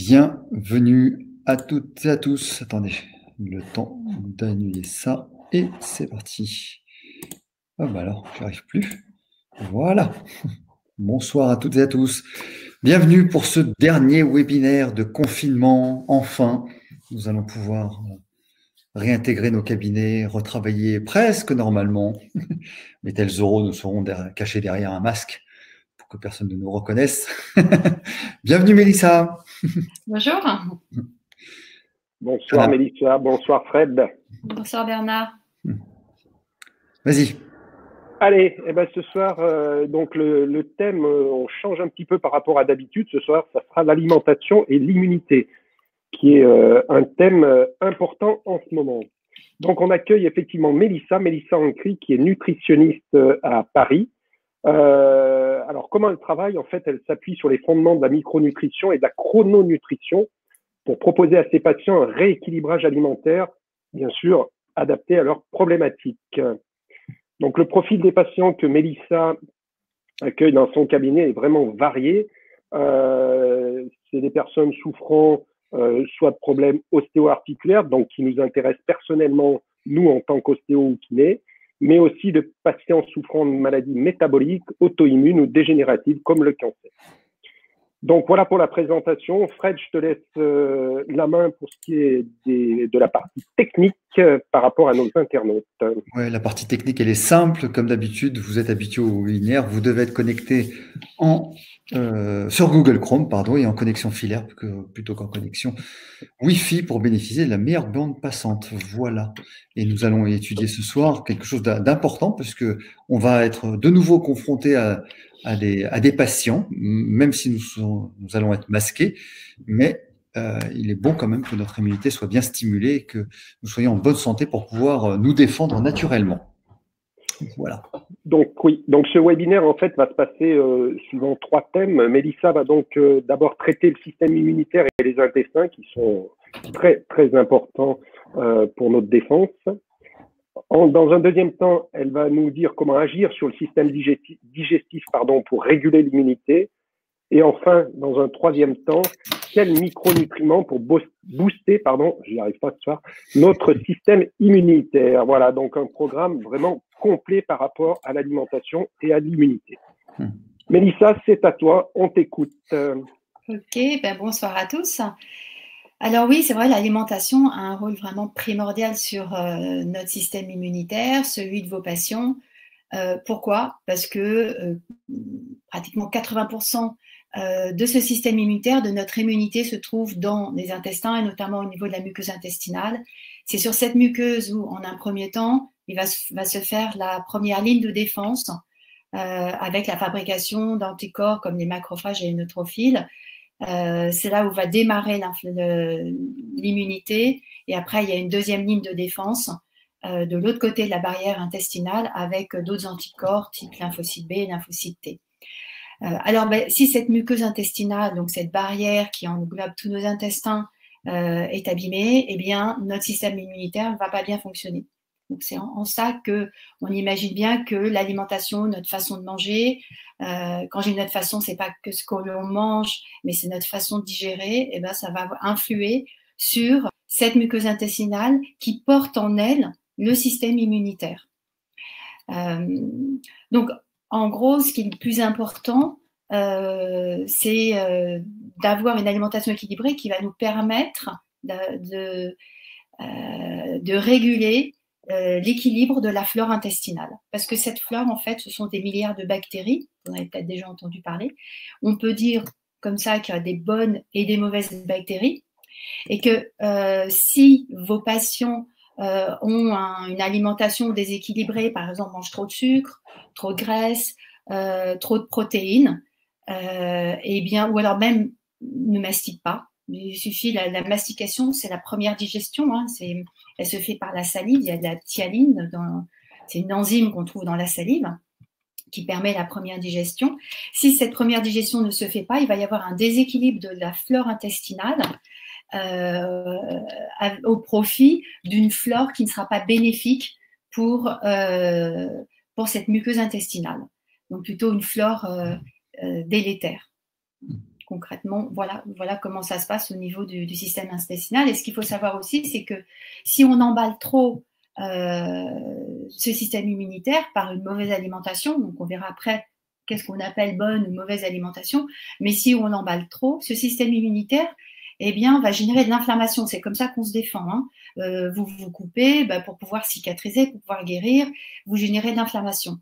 Bienvenue à toutes et à tous. Attendez, le temps d'annuler ça et c'est parti. Ah bah alors, j'y arrive plus. Voilà. Bonsoir à toutes et à tous. Bienvenue pour ce dernier webinaire de confinement. Enfin, nous allons pouvoir réintégrer nos cabinets, retravailler presque normalement. Mais tels oraux nous seront cachés derrière un masque pour que personne ne nous reconnaisse. Bienvenue Mélissa. Bonjour. Bonsoir Mélissa, bonsoir Fred. Bonsoir Bernard. Vas-y. Allez, ce soir, donc le thème, on change un petit peu par rapport à d'habitude. Ce soir, ça sera l'alimentation et l'immunité, qui est un thème important en ce moment. Donc, on accueille effectivement Mélissa Ancry, qui est nutritionniste à Paris. Alors, comment elle travaille? En fait, elle s'appuie sur les fondements de la micronutrition et de la chrononutrition pour proposer à ses patients un rééquilibrage alimentaire, bien sûr, adapté à leurs problématiques. Donc, le profil des patients que Mélissa accueille dans son cabinet est vraiment varié. C'est des personnes souffrant soit de problèmes ostéo-articulaires, donc qui nous intéressent personnellement, nous, en tant qu'ostéo ou kiné, mais aussi de patients souffrant de maladies métaboliques, auto-immunes ou dégénératives, comme le cancer. Donc, voilà pour la présentation. Fred, je te laisse la main pour ce qui est de la partie technique par rapport à nos internautes. Ouais, la partie technique, elle est simple. Comme d'habitude, vous êtes habitué au webinaire. Vous devez être connecté sur Google Chrome, et en connexion filaire plutôt qu'en connexion Wi-Fi pour bénéficier de la meilleure bande passante. Voilà. Et nous allons étudier ce soir quelque chose d'important parce que on va être de nouveau confronté à des patients, même si nous allons être masqués, mais il est bon quand même que notre immunité soit bien stimulée et que nous soyons en bonne santé pour pouvoir nous défendre naturellement. Voilà. Donc oui, donc ce webinaire en fait va se passer suivant 3 thèmes. Mélissa va donc d'abord traiter le système immunitaire et les intestins qui sont très très importants pour notre défense. Dans un deuxième temps, elle va nous dire comment agir sur le système digestif pour réguler l'immunité. Et enfin, dans un troisième temps, quels micronutriments pour booster, j'y arrive pas ce soir, notre système immunitaire. Voilà, donc un programme vraiment complet par rapport à l'alimentation et à l'immunité. Mélissa, c'est à toi, on t'écoute. Ok, bonsoir à tous. Alors oui, c'est vrai, l'alimentation a un rôle vraiment primordial sur notre système immunitaire, celui de vos patients. Pourquoi? Parce que pratiquement 80% de ce système immunitaire, de notre immunité, se trouve dans les intestins et notamment au niveau de la muqueuse intestinale. C'est sur cette muqueuse où, en un premier temps, il va se faire la première ligne de défense avec la fabrication d'anticorps comme les macrophages et les neutrophiles. C'est là où va démarrer l'immunité et après, il y a une deuxième ligne de défense de l'autre côté de la barrière intestinale avec d'autres anticorps type lymphocyte B et lymphocyte T. Alors, si cette muqueuse intestinale, donc cette barrière qui englobe tous nos intestins, est abîmée, eh bien, notre système immunitaire ne va pas bien fonctionner. Donc, c'est en ça qu'on imagine bien que l'alimentation, notre façon de manger, quand j'ai notre façon, c'est pas que ce que l'on mange, mais c'est notre façon de digérer, eh ben, ça va influer sur cette muqueuse intestinale qui porte en elle le système immunitaire. Donc, en gros, ce qui est le plus important, c'est d'avoir une alimentation équilibrée qui va nous permettre de réguler l'équilibre de la flore intestinale. Parce que cette flore, en fait, ce sont des milliards de bactéries, vous en avez peut-être déjà entendu parler. On peut dire comme ça qu'il y a des bonnes et des mauvaises bactéries, et que si vos patients ont une alimentation déséquilibrée, par exemple mangent trop de sucre, trop de graisse, trop de protéines, et bien, ou alors même ne mastiquent pas. Il suffit, la mastication, c'est la première digestion, hein, elle se fait par la salive, il y a de la thyaline, c'est une enzyme qu'on trouve dans la salive qui permet la première digestion. Si cette première digestion ne se fait pas, il va y avoir un déséquilibre de la flore intestinale au profit d'une flore qui ne sera pas bénéfique pour cette muqueuse intestinale. Donc plutôt une flore délétère. concrètement, voilà comment ça se passe au niveau du système intestinal. Et ce qu'il faut savoir aussi, c'est que si on emballe trop ce système immunitaire par une mauvaise alimentation, donc on verra après qu'est-ce qu'on appelle bonne ou mauvaise alimentation, mais si on emballe trop, ce système immunitaire, eh bien, va générer de l'inflammation. C'est comme ça qu'on se défend. Hein. Vous vous coupez pour pouvoir cicatriser, pour pouvoir guérir, vous générez de l'inflammation.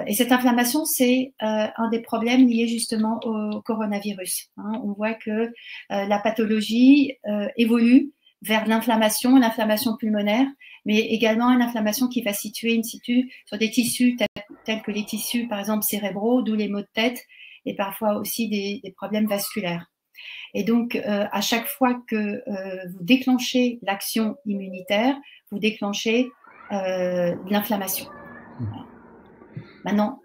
Et cette inflammation, c'est un des problèmes liés justement au coronavirus. Hein. On voit que la pathologie évolue vers l'inflammation pulmonaire, mais également une inflammation qui va situer in situ sur des tissus tels que les tissus, par exemple, cérébraux, d'où les maux de tête et parfois aussi des problèmes vasculaires. Et donc, à chaque fois que vous déclenchez l'action immunitaire, vous déclenchez de l'inflammation. Voilà. Maintenant,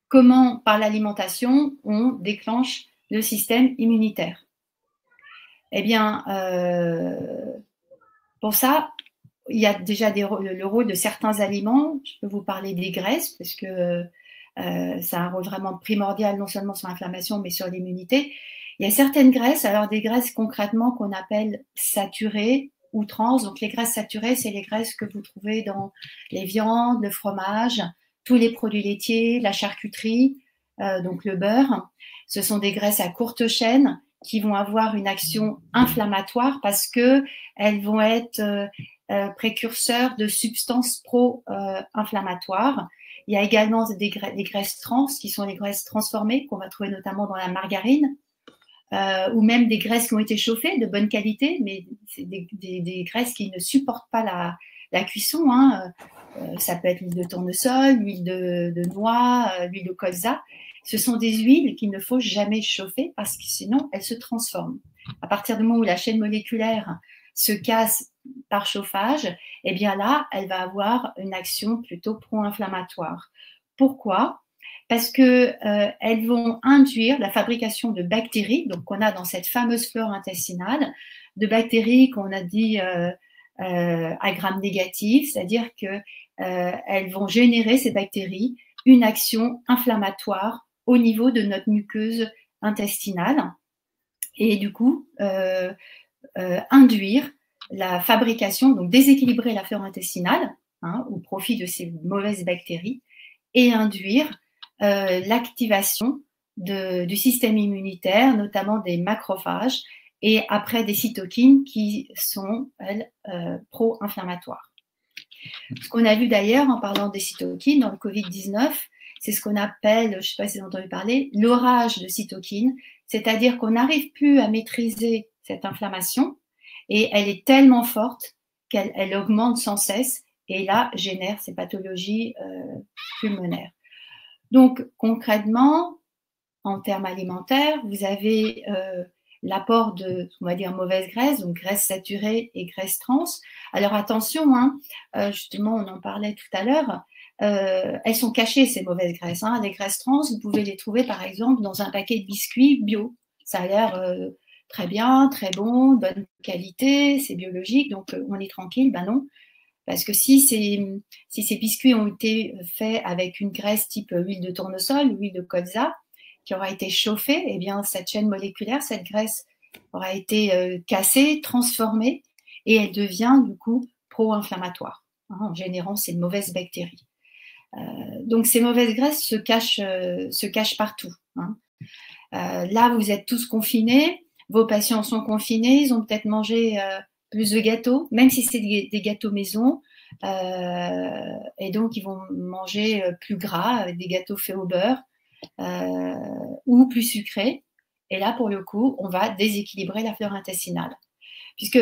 comment, par l'alimentation, on déclenche le système immunitaire? Eh bien, pour ça, il y a déjà le rôle de certains aliments. Je peux vous parler des graisses, parce que ça a un rôle vraiment primordial, non seulement sur l'inflammation, mais sur l'immunité. Il y a certaines graisses, alors des graisses concrètement qu'on appelle saturées ou trans. Donc les graisses saturées, c'est les graisses que vous trouvez dans les viandes, le fromage, tous les produits laitiers, la charcuterie, donc le beurre. Ce sont des graisses à courte chaîne qui vont avoir une action inflammatoire parce qu'elles vont être précurseurs de substances pro-inflammatoires. Il y a également des graisses trans qui sont les graisses transformées qu'on va trouver notamment dans la margarine. Ou même des graisses qui ont été chauffées de bonne qualité, mais c'est des graisses qui ne supportent pas la cuisson. Hein. Ça peut être l'huile de tournesol, l'huile de noix, l'huile de colza. Ce sont des huiles qu'il ne faut jamais chauffer parce que sinon elles se transforment. À partir du moment où la chaîne moléculaire se casse par chauffage, eh bien là, elle va avoir une action plutôt pro-inflammatoire. Pourquoi ? Parce qu'elles vont induire la fabrication de bactéries, donc qu'on a dans cette fameuse flore intestinale, de bactéries qu'on a dit à gram négatif, c'est-à-dire qu'elles vont générer, ces bactéries, une action inflammatoire au niveau de notre muqueuse intestinale et du coup induire la fabrication, donc déséquilibrer la flore intestinale au profit de ces mauvaises bactéries et induire l'activation du système immunitaire, notamment des macrophages, et après des cytokines qui sont, elles, pro-inflammatoires. Ce qu'on a vu d'ailleurs en parlant des cytokines dans le Covid-19, c'est ce qu'on appelle, je ne sais pas si vous avez entendu parler, l'orage de cytokines, c'est-à-dire qu'on n'arrive plus à maîtriser cette inflammation et elle est tellement forte qu'elle augmente sans cesse et là génère ces pathologies pulmonaires. Donc, concrètement, en termes alimentaires, vous avez l'apport de, on va dire, mauvaises graisses, donc graisses saturées et graisses trans. Alors, attention, justement, on en parlait tout à l'heure, elles sont cachées, ces mauvaises graisses. Les graisses trans, vous pouvez les trouver, par exemple, dans un paquet de biscuits bio. Ça a l'air très bien, très bon, bonne qualité, c'est biologique, donc on est tranquille. Ben non. Parce que si ces biscuits ont été faits avec une graisse type huile de tournesol ou huile de colza qui aura été chauffée, eh bien cette chaîne moléculaire, cette graisse aura été cassée, transformée et elle devient du coup pro-inflammatoire en générant ces mauvaises bactéries. Donc ces mauvaises graisses se cachent partout. Là, vous êtes tous confinés, vos patients sont confinés, ils ont peut-être mangé plus de gâteaux, même si c'est des gâteaux maison, et donc ils vont manger plus gras, avec des gâteaux faits au beurre, ou plus sucrés. Et là, pour le coup, on va déséquilibrer la flore intestinale. Puisque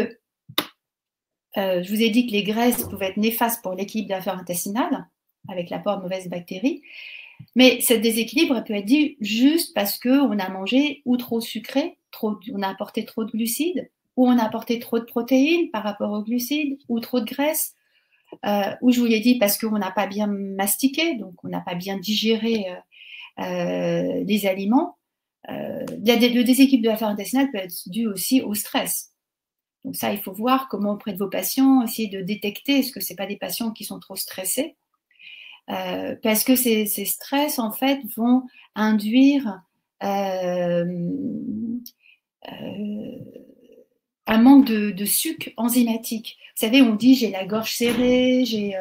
je vous ai dit que les graisses pouvaient être néfastes pour l'équilibre de la flore intestinale, avec l'apport de mauvaises bactéries, mais ce déséquilibre peut être dû juste parce qu'on a mangé ou trop sucré, on a apporté trop de glucides, ou on a apporté trop de protéines par rapport aux glucides, ou trop de graisse, ou je vous l'ai dit parce qu'on n'a pas bien mastiqué, donc on n'a pas bien digéré les aliments. Le déséquilibre de la flore intestinale peut être dû aussi au stress. Donc ça, il faut voir comment auprès de vos patients, essayer de détecter, est-ce que ce n'est pas des patients qui sont trop stressés, parce que ces stress, en fait, vont induire un manque de sucre enzymatique. Vous savez, on dit j'ai la gorge serrée, j'ai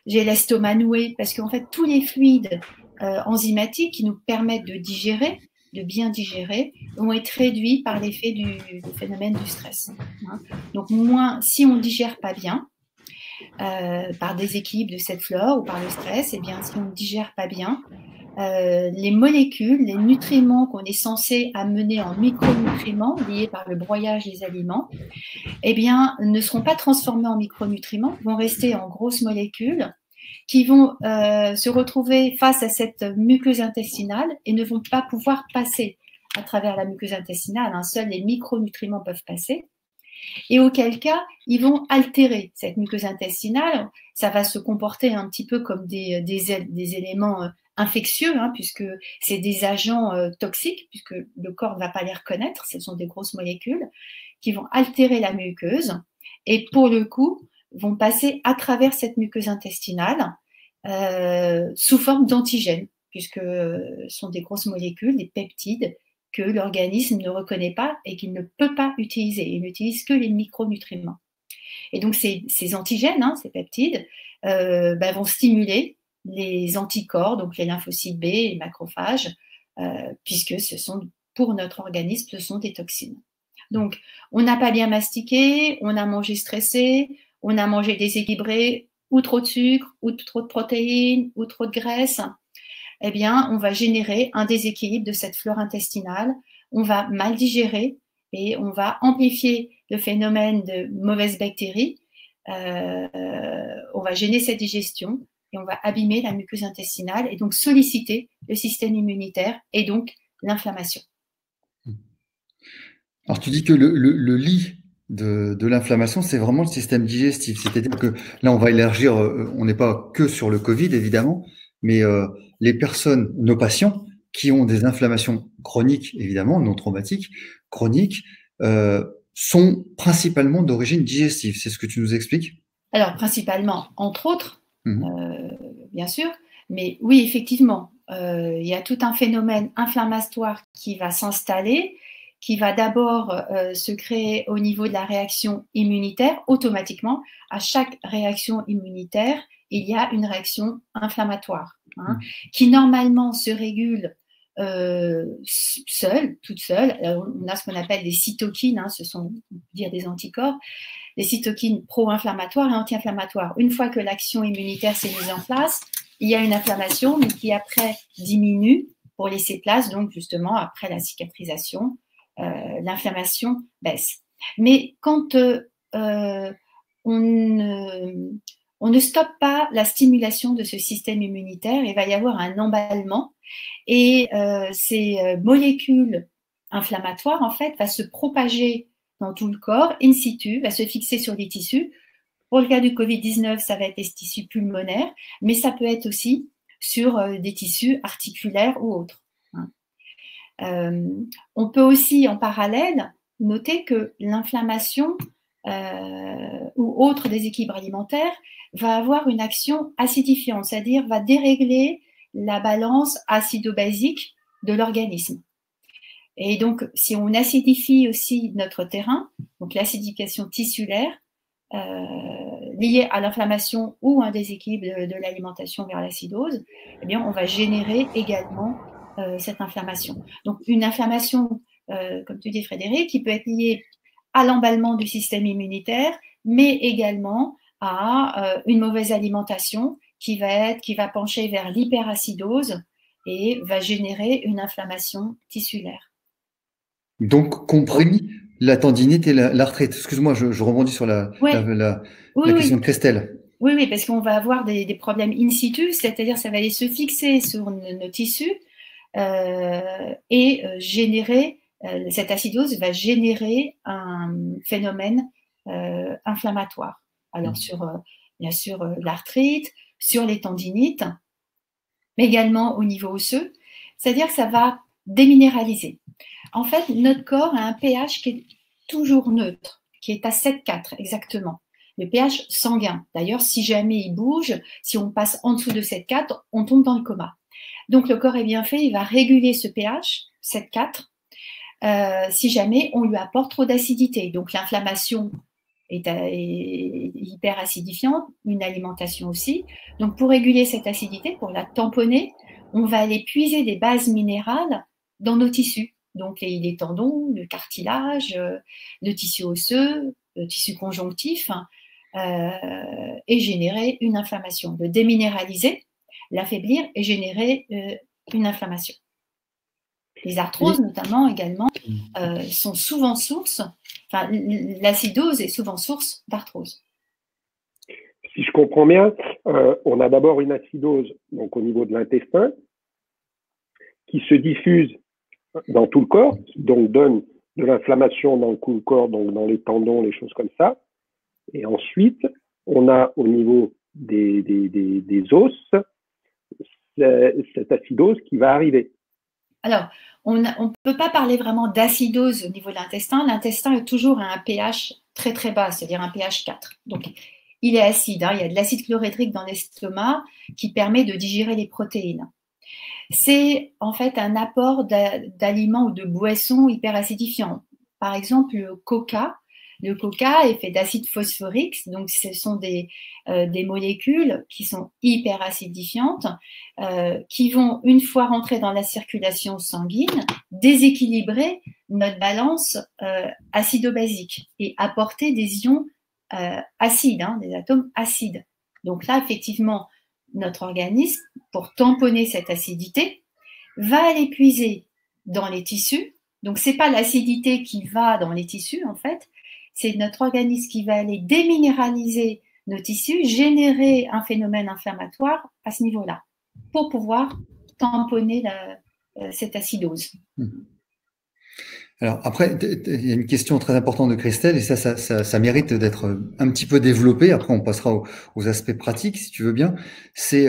l'estomac noué, parce qu'en fait, tous les fluides enzymatiques qui nous permettent de digérer, de bien digérer, vont être réduits par l'effet du phénomène du stress. Hein. Donc, si on ne digère pas bien, par déséquilibre de cette flore ou par le stress, eh bien, si on ne digère pas bien, les molécules, les nutriments qu'on est censé amener en micronutriments liés par le broyage des aliments, eh bien, ne seront pas transformés en micronutriments, vont rester en grosses molécules qui vont se retrouver face à cette muqueuse intestinale et ne vont pas pouvoir passer à travers la muqueuse intestinale. Hein. Seuls les micronutriments peuvent passer. Et auquel cas, ils vont altérer cette muqueuse intestinale. Ça va se comporter un petit peu comme des éléments infectieux, hein, puisque c'est des agents toxiques, puisque le corps ne va pas les reconnaître. Ce sont des grosses molécules qui vont altérer la muqueuse et pour le coup, vont passer à travers cette muqueuse intestinale sous forme d'antigènes, puisque ce sont des grosses molécules, des peptides, que l'organisme ne reconnaît pas et qu'il ne peut pas utiliser. Il n'utilise que les micronutriments. Et donc, ces antigènes, hein, ces peptides, vont stimuler les anticorps, donc les lymphocytes B, les macrophages, puisque pour notre organisme, ce sont des toxines. Donc, on n'a pas bien mastiqué, on a mangé stressé, on a mangé déséquilibré, ou trop de sucre, ou trop de protéines, ou trop de graisse. Eh bien, on va générer un déséquilibre de cette flore intestinale, on va mal digérer et on va amplifier le phénomène de mauvaises bactéries, on va gêner cette digestion et on va abîmer la muqueuse intestinale et donc solliciter le système immunitaire et donc l'inflammation. Alors, tu dis que le lit de l'inflammation, c'est vraiment le système digestif. C'est-à-dire que là, on va élargir, on n'est pas que sur le Covid, évidemment, mais les personnes, nos patients, qui ont des inflammations chroniques, évidemment, non traumatiques, chroniques, sont principalement d'origine digestive. C'est ce que tu nous expliques? Alors, principalement, entre autres, bien sûr, mais oui, effectivement, il y a tout un phénomène inflammatoire qui va s'installer, qui va d'abord se créer au niveau de la réaction immunitaire. Automatiquement, à chaque réaction immunitaire, il y a une réaction inflammatoire, hein, qui normalement se régule toute seule. On a ce qu'on appelle des cytokines, hein, ce sont, on peut dire, des anticorps, des cytokines pro-inflammatoires et anti-inflammatoires. Une fois que l'action immunitaire s'est mise en place, il y a une inflammation, mais qui après diminue pour laisser place, donc justement, après la cicatrisation, l'inflammation baisse. Mais quand on ne stoppe pas la stimulation de ce système immunitaire, il va y avoir un emballement et ces molécules inflammatoires, en fait, vont se propager dans tout le corps, in situ, va se fixer sur les tissus. Pour le cas du Covid-19, ça va être les tissus pulmonaires, mais ça peut être aussi sur des tissus articulaires ou autres. On peut aussi, en parallèle, noter que l'inflammation ou autre déséquilibre alimentaire va avoir une action acidifiante, c'est-à-dire va dérégler la balance acido-basique de l'organisme. Et donc, si on acidifie aussi notre terrain, donc l'acidification tissulaire liée à l'inflammation ou un déséquilibre de l'alimentation vers l'acidose, eh bien, on va générer également cette inflammation. Donc, une inflammation, comme tu dis Frédéric, qui peut être liée à l'emballement du système immunitaire, mais également à une mauvaise alimentation qui va pencher vers l'hyperacidose et va générer une inflammation tissulaire. Donc, compris la tendinite et l'arthrite. Excuse-moi, je rebondis sur la question de Christelle. Oui, parce qu'on va avoir des problèmes in situ, c'est-à-dire ça va aller se fixer sur nos tissus et générer, cette acidose va générer un phénomène inflammatoire. Alors bien sûr l'arthrite, sur les tendinites, mais également au niveau osseux, c'est-à-dire que ça va déminéraliser. En fait, notre corps a un pH qui est toujours neutre, qui est à 7,4 exactement. Le pH sanguin. D'ailleurs, si jamais il bouge, si on passe en dessous de 7,4, on tombe dans le coma. Donc, le corps est bien fait, il va réguler ce pH 7,4 si jamais on lui apporte trop d'acidité. Donc l'inflammation est hyper acidifiante, une alimentation aussi. Donc pour réguler cette acidité, pour la tamponner, on va aller puiser des bases minérales dans nos tissus. Donc les tendons, le cartilage, le tissu osseux, le tissu conjonctif, et générer une inflammation. Le déminéraliser, l'affaiblir et générer une inflammation. Les arthroses, notamment, également, sont souvent source, enfin, l'acidose est souvent source d'arthrose. Si je comprends bien, on a d'abord une acidose donc au niveau de l'intestin qui se diffuse dans tout le corps, donc donne de l'inflammation dans tout le corps, donc dans les tendons, les choses comme ça. Et ensuite, on a au niveau des os cette acidose qui va arriver. Alors, on ne peut pas parler vraiment d'acidose au niveau de l'intestin. L'intestin est toujours à un pH très très bas, c'est-à-dire un pH 4. Donc, il est acide. Il y a de l'acide chlorhydrique dans l'estomac qui permet de digérer les protéines. C'est en fait un apport d'aliments ou de boissons hyperacidifiants. Par exemple, le coca. Le coca est fait d'acide phosphorique, donc ce sont des molécules qui sont hyper acidifiantes, qui vont, une fois rentrées dans la circulation sanguine, déséquilibrer notre balance acido-basique et apporter des ions acides, des atomes acides. Donc là, effectivement, notre organisme, pour tamponner cette acidité, va aller puiser dans les tissus. Donc, ce n'est pas l'acidité qui va dans les tissus, en fait, c'est notre organisme qui va aller déminéraliser nos tissus, générer un phénomène inflammatoire à ce niveau-là, pour pouvoir tamponner cette acidose. Alors après, il y a une question très importante de Christelle, et ça mérite d'être un petit peu développé. Après, on passera aux aspects pratiques, si tu veux bien. C'est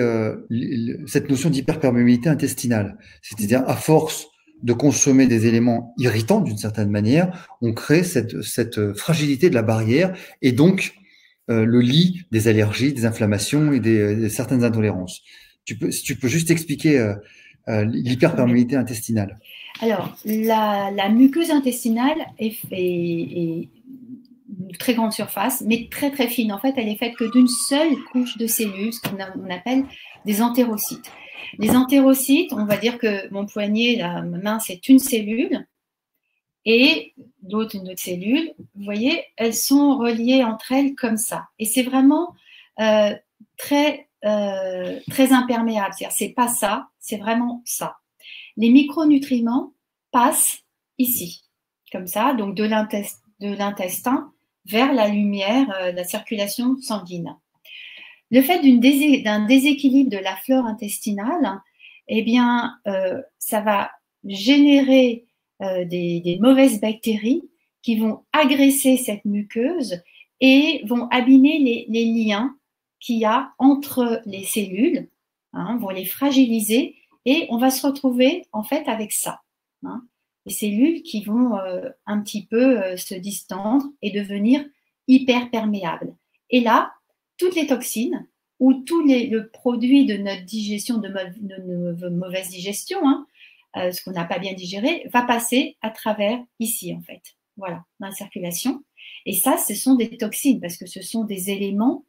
cette notion d'hyperperméabilité intestinale. C'est-à-dire, à force de consommer des éléments irritants d'une certaine manière, on crée cette fragilité de la barrière et donc le lit des allergies, des inflammations et des certaines intolérances. Si tu peux juste expliquer l'hyperperméabilité intestinale. Alors, la muqueuse intestinale est une très grande surface, mais très très fine. En fait, elle est faite que d'une seule couche de cellules, ce qu'on appelle des entérocytes. Les entérocytes, on va dire que mon poignet, ma main, c'est une cellule, et une autre cellule. Vous voyez, elles sont reliées entre elles comme ça. Et c'est vraiment très imperméable. C'est-à-dire, c'est pas ça, c'est vraiment ça. Les micronutriments passent ici, comme ça, donc de l'intestin vers la lumière, la circulation sanguine. Le fait d'un déséquilibre de la flore intestinale, eh bien, ça va générer des mauvaises bactéries qui vont agresser cette muqueuse et vont abîmer les liens qu'il y a entre les cellules, vont les fragiliser. Et on va se retrouver en fait avec ça, les cellules qui vont un petit peu se distendre et devenir hyper perméables. Et là, toutes les toxines ou tous le produit de notre digestion, de mauvaise digestion, ce qu'on n'a pas bien digéré, va passer à travers ici en fait, voilà, dans la circulation. Et ça, ce sont des toxines parce que ce sont des éléments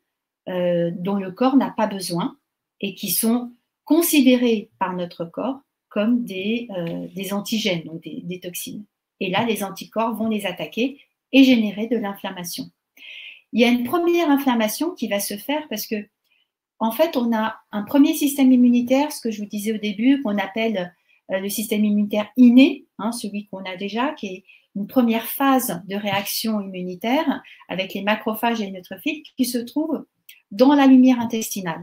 dont le corps n'a pas besoin et qui sont considérés par notre corps comme des antigènes, donc des toxines. Et là, les anticorps vont les attaquer et générer de l'inflammation. Il y a une première inflammation qui va se faire parce que, en fait, on a un premier système immunitaire, ce que je vous disais au début, qu'on appelle le système immunitaire inné, celui qu'on a déjà, qui est une première phase de réaction immunitaire avec les macrophages et les neutrophils qui se trouvent dans la lumière intestinale.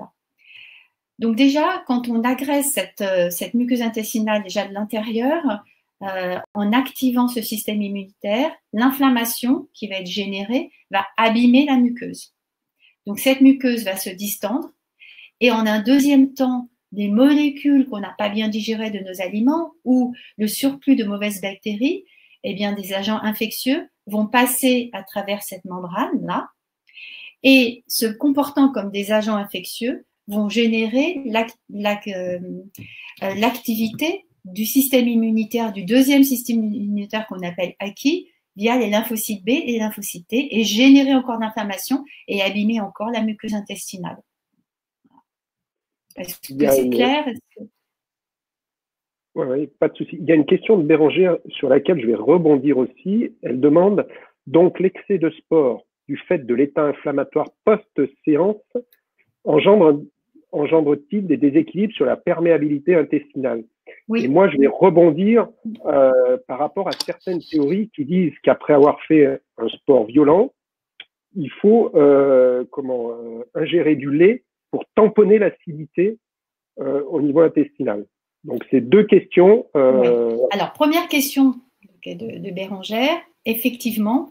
Donc déjà, quand on agresse cette muqueuse intestinale déjà de l'intérieur, en activant ce système immunitaire, l'inflammation qui va être générée va abîmer la muqueuse. Donc cette muqueuse va se distendre et en un deuxième temps, des molécules qu'on n'a pas bien digérées de nos aliments ou le surplus de mauvaises bactéries, eh bien des agents infectieux vont passer à travers cette membrane-là et se comportant comme des agents infectieux, vont générer l'activité du système immunitaire, du deuxième système immunitaire qu'on appelle acquis, via les lymphocytes B et les lymphocytes T, et générer encore d'inflammation et abîmer encore la muqueuse intestinale. Est-ce que c'est clair? Oui, pas de souci. Il y a une question de Bérangère sur laquelle je vais rebondir aussi. Elle demande, donc l'excès de sport du fait de l'état inflammatoire post-séance engendre-t-il des déséquilibres sur la perméabilité intestinale? Oui. Et moi, je vais rebondir par rapport à certaines théories qui disent qu'après avoir fait un sport violent, il faut ingérer du lait pour tamponner l'acidité au niveau intestinal. Donc, c'est deux questions. Oui. Alors, première question de Bérangère. Effectivement,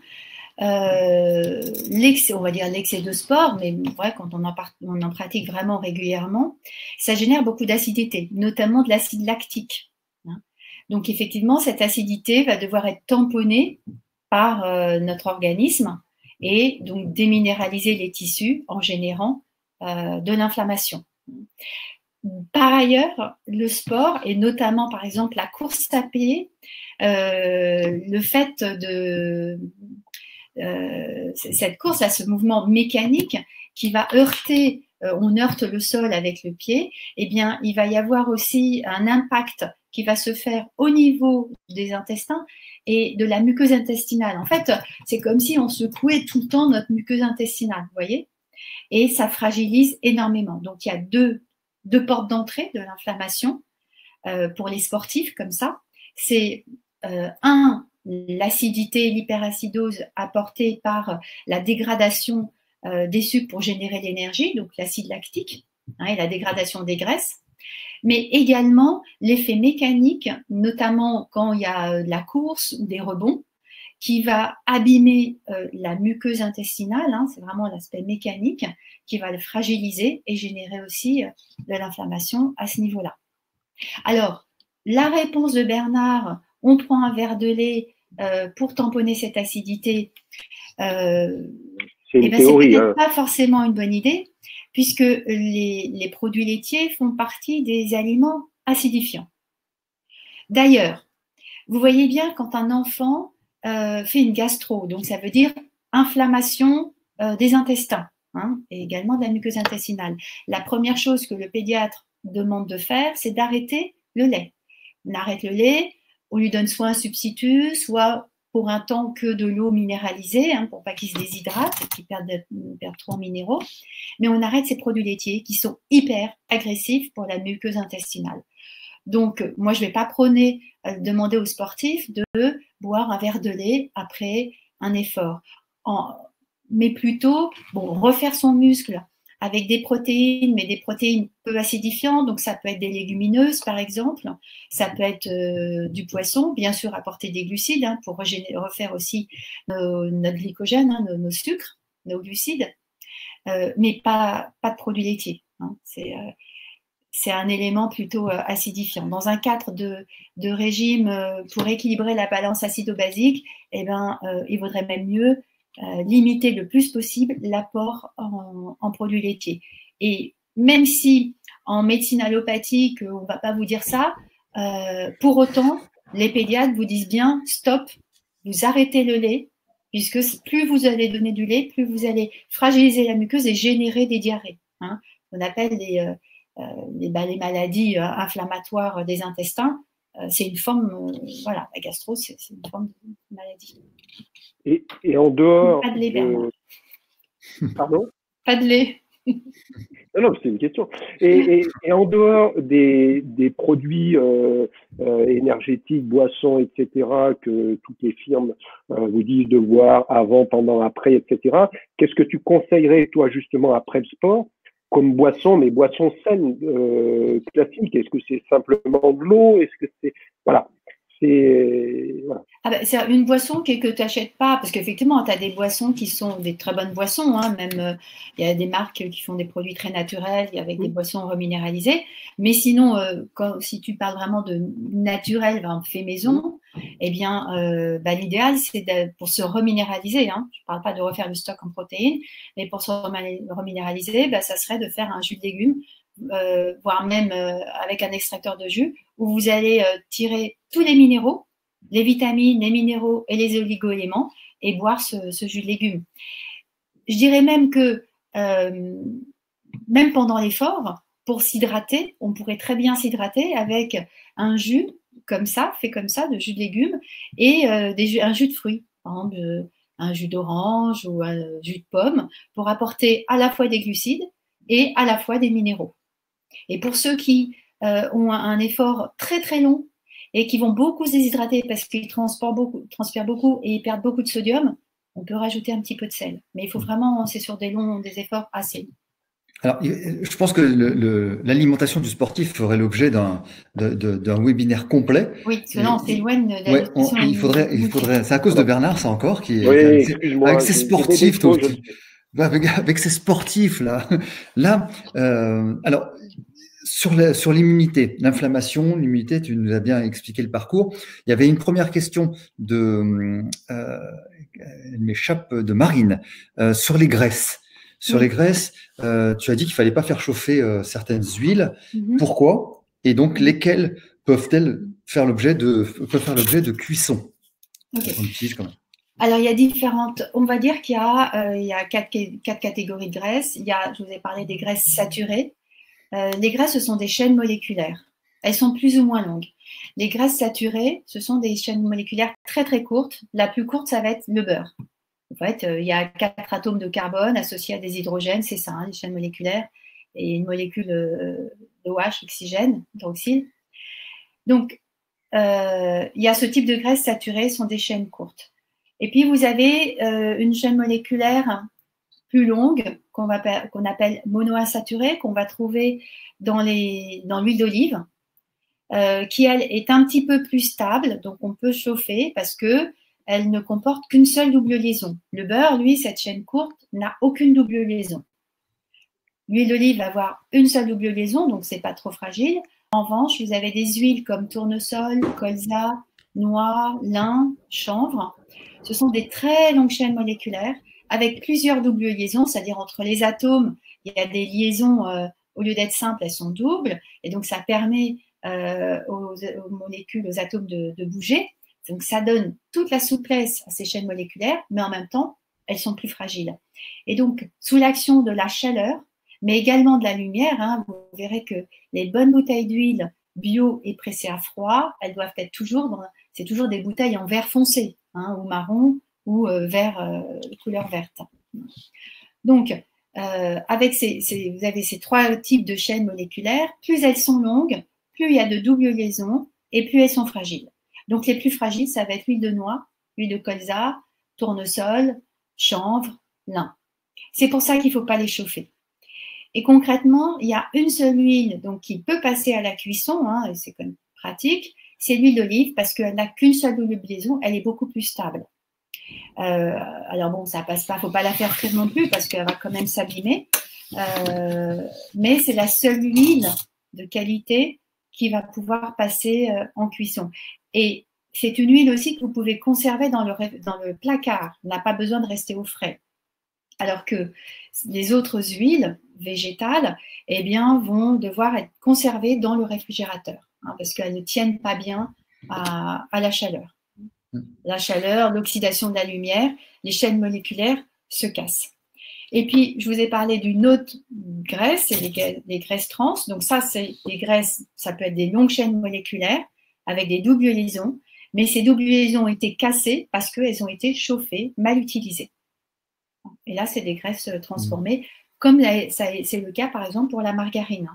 l'excès, on va dire l'excès de sport, mais vrai, quand on en pratique vraiment régulièrement, ça génère beaucoup d'acidité, notamment de l'acide lactique. Donc, effectivement, cette acidité va devoir être tamponnée par notre organisme et donc déminéraliser les tissus en générant de l'inflammation. Par ailleurs, le sport, et notamment par exemple la course à pied, le fait de cette course à ce mouvement mécanique qui va heurter, on heurte le sol avec le pied, eh bien, il va y avoir aussi un impact qui va se faire au niveau des intestins et de la muqueuse intestinale. En fait, c'est comme si on secouait tout le temps notre muqueuse intestinale, vous voyez, et ça fragilise énormément. Donc, il y a deux portes d'entrée de l'inflammation pour les sportifs comme ça. C'est l'acidité, l'hyperacidose apportée par la dégradation des sucres pour générer l'énergie, donc l'acide lactique et la dégradation des graisses, mais également l'effet mécanique, notamment quand il y a de la course ou des rebonds, qui va abîmer la muqueuse intestinale, c'est vraiment l'aspect mécanique, qui va le fragiliser et générer aussi de l'inflammation à ce niveau-là. Alors, la réponse de Bernard, on prend un verre de lait pour tamponner cette acidité, c'est peut-être pas forcément une bonne idée, puisque les produits laitiers font partie des aliments acidifiants. D'ailleurs, vous voyez bien quand un enfant fait une gastro, donc ça veut dire inflammation des intestins, et également de la muqueuse intestinale. La première chose que le pédiatre demande de faire, c'est d'arrêter le lait. On arrête le lait, on lui donne soit un substitut, soit pour un temps que de l'eau minéralisée, pour pas qu'il se déshydrate et qu'il perde trop en minéraux. Mais on arrête ces produits laitiers qui sont hyper agressifs pour la muqueuse intestinale. Donc, moi, je ne vais pas prôner, demander aux sportifs de boire un verre de lait après un effort. Mais plutôt, refaire son muscle avec des protéines, mais des protéines peu acidifiantes. Donc, ça peut être des légumineuses, par exemple. Ça peut être du poisson, bien sûr, apporter des glucides pour refaire aussi notre glycogène, nos sucres, nos glucides, mais pas de produits laitiers. C'est un élément plutôt acidifiant. Dans un cadre de régime pour équilibrer la balance acido-basique, il vaudrait même mieux limiter le plus possible l'apport en produits laitiers. Et même si en médecine allopathique, on ne va pas vous dire ça, pour autant, les pédiatres vous disent bien, stop, vous arrêtez le lait, puisque plus vous allez donner du lait, plus vous allez fragiliser la muqueuse et générer des diarrhées. On appelle les maladies inflammatoires des intestins. C'est une forme, la gastro, c'est une forme de maladie. Et en dehors. Pas de lait, Bernard. Pardon? Pas de lait. Non, c'est une question. Et en dehors des produits énergétiques, boissons, etc., que toutes les firmes vous disent de boire avant, pendant, après, etc., qu'est-ce que tu conseillerais, toi, justement, après le sport, comme boisson, mais boisson saine, classique? Est-ce que c'est simplement de l'eau? Est-ce que c'est... Voilà. C'est une boisson que tu n'achètes pas, parce qu'effectivement, tu as des boissons qui sont des très bonnes boissons, même il y a des marques qui font des produits très naturels avec des boissons reminéralisées, mais sinon, si tu parles vraiment de naturel, fait maison, l'idéal, c'est pour se reminéraliser, je ne parle pas de refaire le stock en protéines, mais pour se reminéraliser, ça serait de faire un jus de légumes voire même avec un extracteur de jus, où vous allez tirer tous les minéraux, les vitamines, les minéraux et les oligo-éléments, et boire ce jus de légumes. Je dirais même que même pendant l'effort, pour s'hydrater, on pourrait très bien s'hydrater avec un jus comme ça, fait comme ça, de jus de légumes, et un jus de fruits, par exemple un jus d'orange ou un jus de pomme, pour apporter à la fois des glucides et à la fois des minéraux. Et pour ceux qui ont un effort très très long et qui vont beaucoup se déshydrater parce qu'ils transpirent beaucoup et ils perdent beaucoup de sodium, on peut rajouter un petit peu de sel. Mais il faut vraiment, c'est sur des efforts assez longs. Alors, je pense que l'alimentation du sportif ferait l'objet d'un webinaire complet. Oui, parce que là, on s'éloigne de la ouais, nutrition. il faudrait. C'est à cause de Bernard, ça encore, qui oui, excuse-moi, avec ses sportifs, avec ses sportifs là. Alors, sur l'immunité, l'inflammation, l'immunité, tu nous as bien expliqué le parcours. Il y avait une première question elle m'échappe, de Marine, sur les graisses. Sur les graisses, tu as dit qu'il fallait pas faire chauffer certaines huiles. Pourquoi? Et donc, lesquelles peuvent faire l'objet de cuisson? Okay. Alors, il y a différentes. On va dire qu'il y a quatre catégories de graisses. Je vous ai parlé des graisses saturées. Les graisses, ce sont des chaînes moléculaires. Elles sont plus ou moins longues. Les graisses saturées, ce sont des chaînes moléculaires très très courtes. La plus courte, ça va être le beurre. En fait, il y a 4 atomes de carbone associés à des hydrogènes, c'est ça, les chaînes moléculaires, et une molécule d'OH, oxygène, hydroxyle. Donc, il y a ce type de graisses saturées, sont des chaînes courtes. Et puis, vous avez une chaîne moléculaire plus longue qu'on appelle monoinsaturée, qu'on va trouver dans l'huile d'olive, qui, elle, est un petit peu plus stable, donc on peut chauffer parce que elle ne comporte qu'une seule double liaison. Le beurre, lui, cette chaîne courte, n'a aucune double liaison. L'huile d'olive va avoir une seule double liaison, donc c'est pas trop fragile. En revanche, vous avez des huiles comme tournesol, colza, noix, lin, chanvre. Ce sont des très longues chaînes moléculaires avec plusieurs doubles liaisons, c'est-à-dire entre les atomes, il y a des liaisons, au lieu d'être simples, elles sont doubles, et donc ça permet aux molécules, aux atomes de bouger. Donc, ça donne toute la souplesse à ces chaînes moléculaires, mais en même temps, elles sont plus fragiles. Et donc, sous l'action de la chaleur, mais également de la lumière, vous verrez que les bonnes bouteilles d'huile bio et pressées à froid, elles doivent être c'est toujours des bouteilles en verre foncé, ou marron, ou vert, couleur verte. Donc, avec vous avez ces 3 types de chaînes moléculaires. Plus elles sont longues, plus il y a de doubles liaisons et plus elles sont fragiles. Donc, les plus fragiles, ça va être l'huile de noix, l'huile de colza, tournesol, chanvre, lin. C'est pour ça qu'il ne faut pas les chauffer. Et concrètement, il y a une seule huile donc, qui peut passer à la cuisson, et c'est quand même pratique, c'est l'huile d'olive parce qu'elle n'a qu'une seule double liaison, elle est beaucoup plus stable. Alors bon, ça passe pas, il ne faut pas la faire frire non plus parce qu'elle va quand même s'abîmer. Mais c'est la seule huile de qualité qui va pouvoir passer en cuisson. Et c'est une huile aussi que vous pouvez conserver dans le placard. On n'a pas besoin de rester au frais. Alors que les autres huiles végétales, eh bien, vont devoir être conservées dans le réfrigérateur parce qu'elles ne tiennent pas bien à la chaleur. La chaleur, l'oxydation de la lumière, les chaînes moléculaires se cassent. Et puis, je vous ai parlé d'une autre graisse, c'est les graisses trans. Donc ça, c'est des graisses, ça peut être des longues chaînes moléculaires avec des doubles liaisons, mais ces doubles liaisons ont été cassées parce qu'elles ont été chauffées, mal utilisées. Et là, c'est des graisses transformées, comme c'est le cas, par exemple, pour la margarine.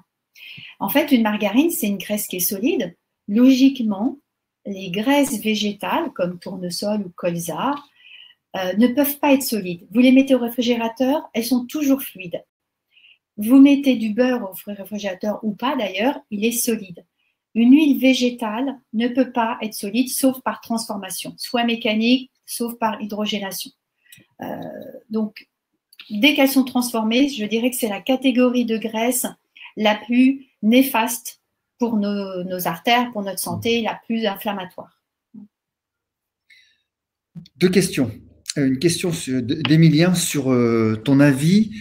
En fait, une margarine, c'est une graisse qui est solide. Logiquement, les graisses végétales, comme tournesol ou colza, ne peuvent pas être solides. Vous les mettez au réfrigérateur, elles sont toujours fluides. Vous mettez du beurre au réfrigérateur ou pas d'ailleurs, il est solide. Une huile végétale ne peut pas être solide sauf par transformation, soit mécanique, sauf par hydrogénation. Donc, dès qu'elles sont transformées, je dirais que c'est la catégorie de graisse la plus néfaste pour nos artères, pour notre santé, la plus inflammatoire. 2 questions. Une question d'Emilien sur ton avis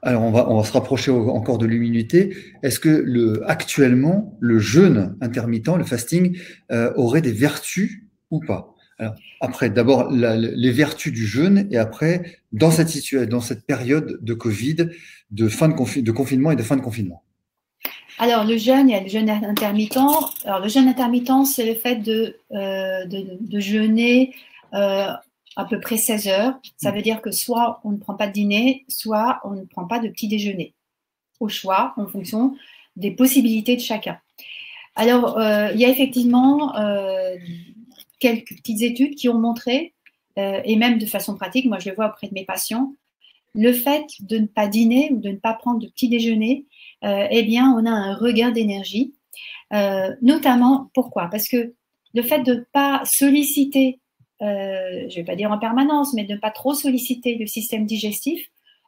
Alors, on va se rapprocher encore de l'immunité. Est-ce que actuellement, le jeûne intermittent, le fasting, aurait des vertus ou pas? Alors, après, d'abord, les vertus du jeûne et après, dans cette période de Covid, de confinement et de fin de confinement. Alors, le jeûne, il y a le jeûne intermittent. Alors, le jeûne intermittent, c'est le fait de jeûner à peu près 16 heures. Ça veut dire que soit on ne prend pas de dîner, soit on ne prend pas de petit déjeuner. Au choix, en fonction des possibilités de chacun. Alors, il y a effectivement quelques petites études qui ont montré, et même de façon pratique, moi je le vois auprès de mes patients, le fait de ne pas dîner ou de ne pas prendre de petit déjeuner, eh bien, on a un regain d'énergie. Notamment, pourquoi? Parce que le fait de ne pas solliciter, je ne vais pas dire en permanence, mais de ne pas trop solliciter le système digestif,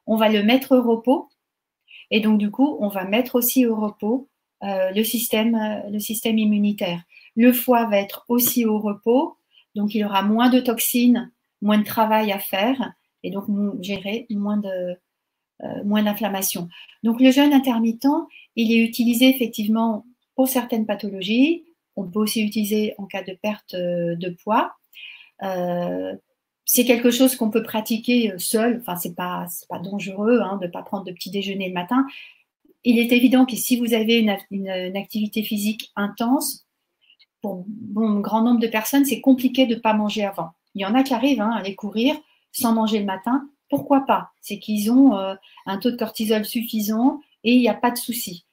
on va le mettre au repos. Et donc, du coup, on va mettre aussi au repos le système immunitaire. Le foie va être aussi au repos, donc il aura moins de toxines, moins de travail à faire, et donc gérer moins d'inflammation. Donc, le jeûne intermittent, il est utilisé effectivement pour certaines pathologies. On peut aussi l'utiliser en cas de perte de poids. C'est quelque chose qu'on peut pratiquer seul. Enfin, c'est pas dangereux de ne pas prendre de petit déjeuner le matin. Il est évident que si vous avez une activité physique intense, pour un grand nombre de personnes, c'est compliqué de ne pas manger avant. Il y en a qui arrivent à aller courir sans manger le matin. Pourquoi pas? C'est qu'ils ont un taux de cortisol suffisant et il n'y a pas de souci.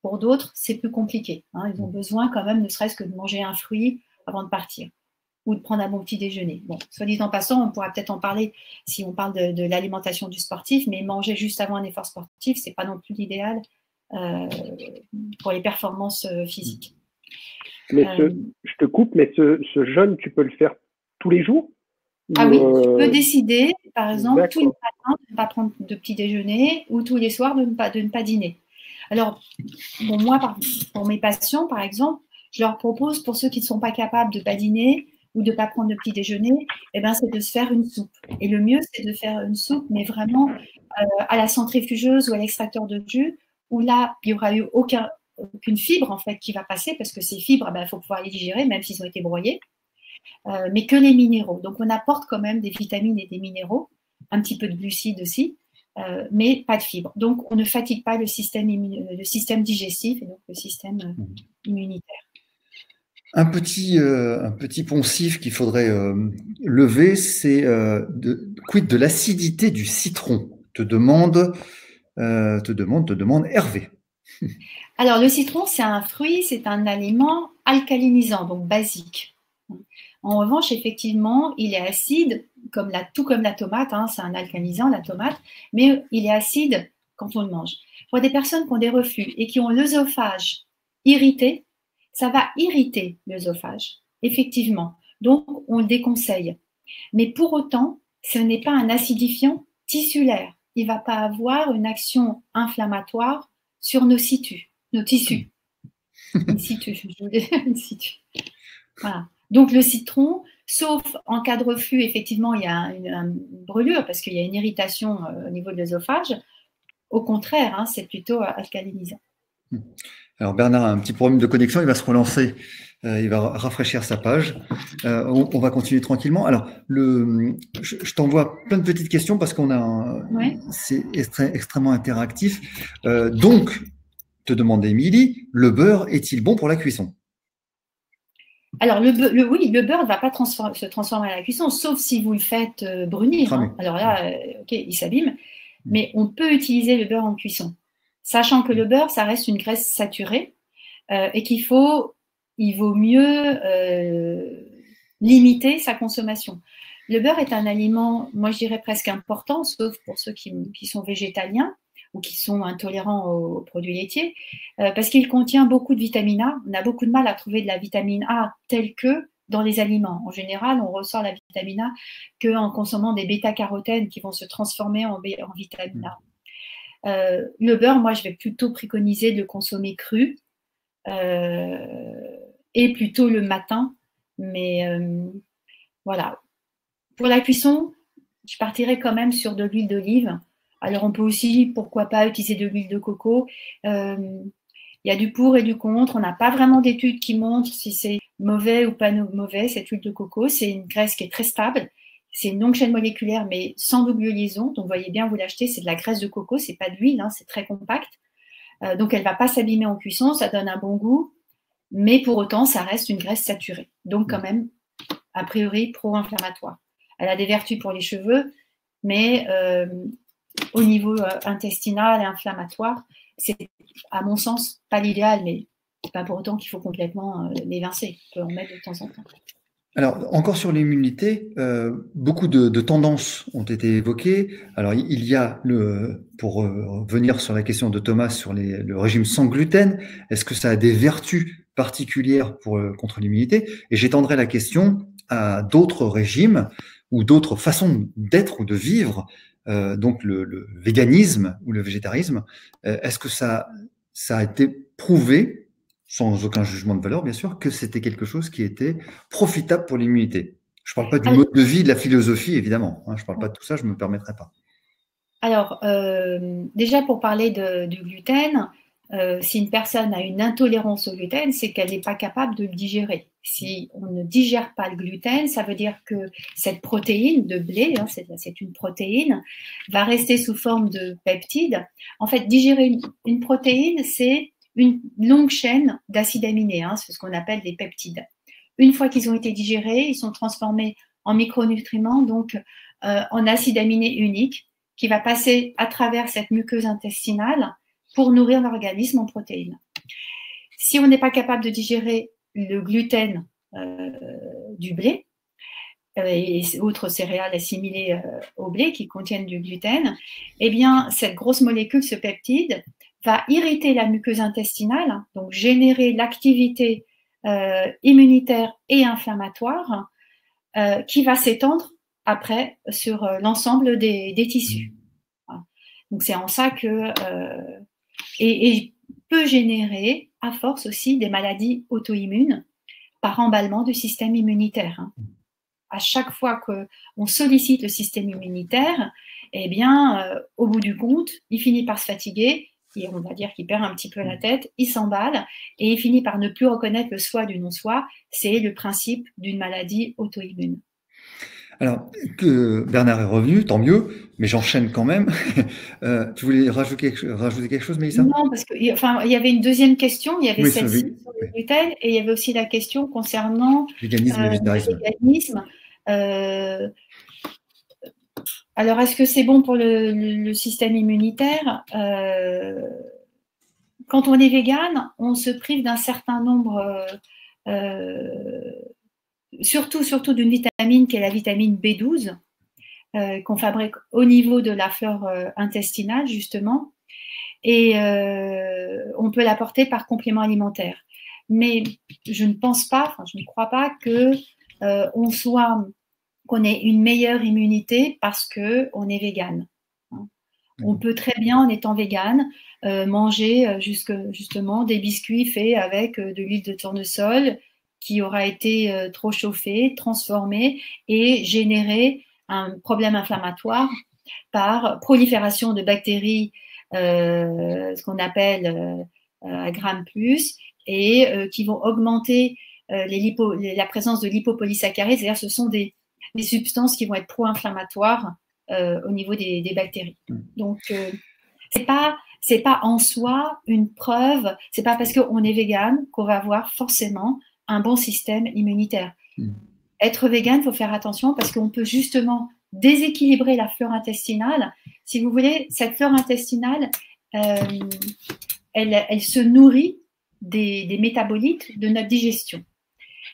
Pour d'autres, c'est plus compliqué. Ils ont besoin quand même, ne serait-ce que de manger un fruit avant de partir ou de prendre un bon petit déjeuner. Bon, soit dit en passant, on pourra peut-être en parler si on parle de l'alimentation du sportif, mais manger juste avant un effort sportif, ce n'est pas non plus l'idéal pour les performances physiques. Mais je te coupe, mais ce jeûne, tu peux le faire tous les jours? Ah oui, tu peux décider, par exemple, tous les matins de ne pas prendre de petit déjeuner ou tous les soirs de ne pas dîner. Alors, bon, moi, pour mes patients, par exemple, je leur propose, pour ceux qui ne sont pas capables de ne pas dîner ou de ne pas prendre de petit déjeuner, c'est de se faire une soupe. Et le mieux, c'est de faire une soupe, mais vraiment à la centrifugeuse ou à l'extracteur de jus, où là, il n'y aura eu aucune fibre, en fait, qui va passer, parce que ces fibres, il faut pouvoir les digérer, même s'ils ont été broyés, mais que les minéraux. Donc, on apporte quand même des vitamines et des minéraux, un petit peu de glucides aussi, mais pas de fibres. Donc, on ne fatigue pas le système digestif et donc le système immunitaire. Un petit poncif qu'il faudrait lever, c'est quid de l'acidité du citron, te demande Hervé. Alors, le citron, c'est un fruit, c'est un aliment alcalinisant, donc basique. En revanche, effectivement, il est acide, tout comme la tomate, c'est un alcalinisant, la tomate, mais il est acide quand on le mange. Pour des personnes qui ont des reflux et qui ont l'œsophage irrité, ça va irriter l'œsophage, effectivement. Donc, on le déconseille. Mais pour autant, ce n'est pas un acidifiant tissulaire. Il ne va pas avoir une action inflammatoire sur nos tissus. Voilà. Donc, le citron, sauf en cas de reflux, effectivement, il y a une brûlure parce qu'il y a une irritation au niveau de l'œsophage. Au contraire, c'est plutôt alcalinisant. Alors, Bernard a un petit problème de connexion, il va se relancer, il va rafraîchir sa page. On va continuer tranquillement. Alors, je t'envoie plein de petites questions parce c'est extrêmement interactif. Donc, te demande Émilie, le beurre est-il bon pour la cuisson? Alors, oui, le beurre ne va pas se transformer à la cuisson, sauf si vous le faites brunir. Alors là, ok, il s'abîme. Mais on peut utiliser le beurre en cuisson, sachant que le beurre, ça reste une graisse saturée et il vaut mieux limiter sa consommation. Le beurre est un aliment, moi je dirais presque important, sauf pour ceux qui sont végétaliens ou qui sont intolérants aux produits laitiers, parce qu'il contient beaucoup de vitamine A. On a beaucoup de mal à trouver de la vitamine A telle que dans les aliments. En général, on ressort la vitamine A qu'en consommant des bêta-carotènes qui vont se transformer en vitamine A. Le beurre, moi, je vais plutôt préconiser de le consommer cru et plutôt le matin. Mais voilà. Pour la cuisson, je partirais quand même sur de l'huile d'olive Alors, on peut aussi, pourquoi pas, utiliser de l'huile de coco. Il y a du pour et du contre. On n'a pas vraiment d'études qui montrent si c'est mauvais ou pas mauvais, cette huile de coco. C'est une graisse qui est très stable. C'est une longue chaîne moléculaire, mais sans double liaison. Donc, vous voyez bien, vous l'achetez, c'est de la graisse de coco, c'est pas de l'huile, hein, c'est très compact. Donc, elle ne va pas s'abîmer en cuisson, ça donne un bon goût, mais pour autant, ça reste une graisse saturée. Donc, quand même, a priori, pro-inflammatoire. Elle a des vertus pour les cheveux, mais au niveau intestinal et inflammatoire, c'est, à mon sens, pas l'idéal, mais c'est pas pour autant qu'il faut complètement l'évincer. On peut en mettre de temps en temps. Alors, encore sur l'immunité, beaucoup de tendances ont été évoquées. Alors, il y a, pour revenir sur la question de Thomas sur le régime sans gluten, est-ce que ça a des vertus particulières contre l'immunité? Et j'étendrai la question à d'autres régimes ou d'autres façons d'être ou de vivre, donc le véganisme ou le végétarisme. Est-ce que ça a été prouvé, sans aucun jugement de valeur, bien sûr, que c'était quelque chose qui était profitable pour l'immunité? Je ne parle pas du mode de vie, de la philosophie, évidemment. Hein, je ne parle pas de tout ça, je ne me permettrai pas. Alors, déjà pour parler du gluten, si une personne a une intolérance au gluten, c'est qu'elle n'est pas capable de le digérer. Si on ne digère pas le gluten, ça veut dire que cette protéine de blé, hein, c'est une protéine, va rester sous forme de peptides. En fait, digérer une protéine, c'est une longue chaîne d'acides aminés, hein, c'est ce qu'on appelle des peptides. Une fois qu'ils ont été digérés, ils sont transformés en micronutriments, donc en acides aminés uniques, qui va passer à travers cette muqueuse intestinale pour nourrir l'organisme en protéines. Si on n'est pas capable de digérer le gluten du blé et autres céréales assimilées au blé qui contiennent du gluten, eh bien, cette grosse molécule, ce peptide, va irriter la muqueuse intestinale, donc générer l'activité immunitaire et inflammatoire qui va s'étendre après sur l'ensemble des tissus. Voilà. Donc c'est en ça que et peut générer à force aussi des maladies auto-immunes par emballement du système immunitaire. Hein. À chaque fois qu'on sollicite le système immunitaire, eh bien, au bout du compte, il finit par se fatiguer, et on va dire qu'il perd un petit peu la tête, il s'emballe, et il finit par ne plus reconnaître le soi du non-soi. C'est le principe d'une maladie auto-immune. Alors, que Bernard est revenu, tant mieux, mais j'enchaîne quand même. Tu voulais rajouter quelque chose, Mélissa? Non, parce qu'il y avait une deuxième question, il y avait Oui, celle-ci sur le gluten, et il y avait aussi la question concernant véganisme et végétarisme. le véganisme. Alors, est-ce que c'est bon pour le système immunitaire? Quand on est végane, on se prive d'un certain nombre, surtout d'une vitamine qui est la vitamine B12, qu'on fabrique au niveau de la flore intestinale, justement, et on peut l'apporter par complément alimentaire. Mais je ne pense pas, je ne crois pas qu'on ait une meilleure immunité parce qu'on est végane. On peut très bien, en étant végane, manger justement des biscuits faits avec de l'huile de tournesol qui aura été trop chauffée, transformée et générer un problème inflammatoire par prolifération de bactéries, ce qu'on appelle à Gram+, et qui vont augmenter la présence de lipopolysaccharides, c'est-à-dire ce sont des substances qui vont être pro-inflammatoires au niveau des bactéries. Donc, c'est pas en soi une preuve, c'est pas parce qu'on est végane qu'on va avoir forcément un bon système immunitaire. Être végane, il faut faire attention parce qu'on peut justement déséquilibrer la flore intestinale. Si vous voulez, cette flore intestinale, elle se nourrit des métabolites de notre digestion.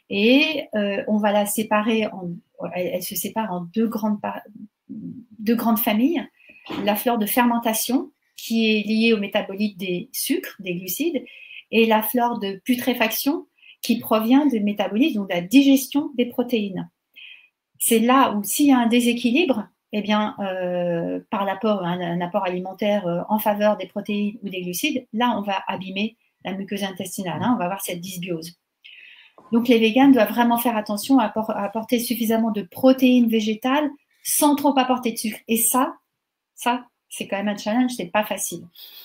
Et on va la séparer elle se sépare en deux grandes familles. La flore de fermentation, qui est liée aux métabolites des sucres, des glucides, et la flore de putréfaction, qui provient des métabolites, donc de la digestion des protéines. C'est là où, s'il y a un déséquilibre, eh bien, par un apport alimentaire en faveur des protéines ou des glucides, là, on va abîmer la muqueuse intestinale, hein, on va avoir cette dysbiose. Donc, les véganes doivent vraiment faire attention à apporter suffisamment de protéines végétales sans trop apporter de sucre. Et ça, c'est quand même un challenge, c'est pas facile.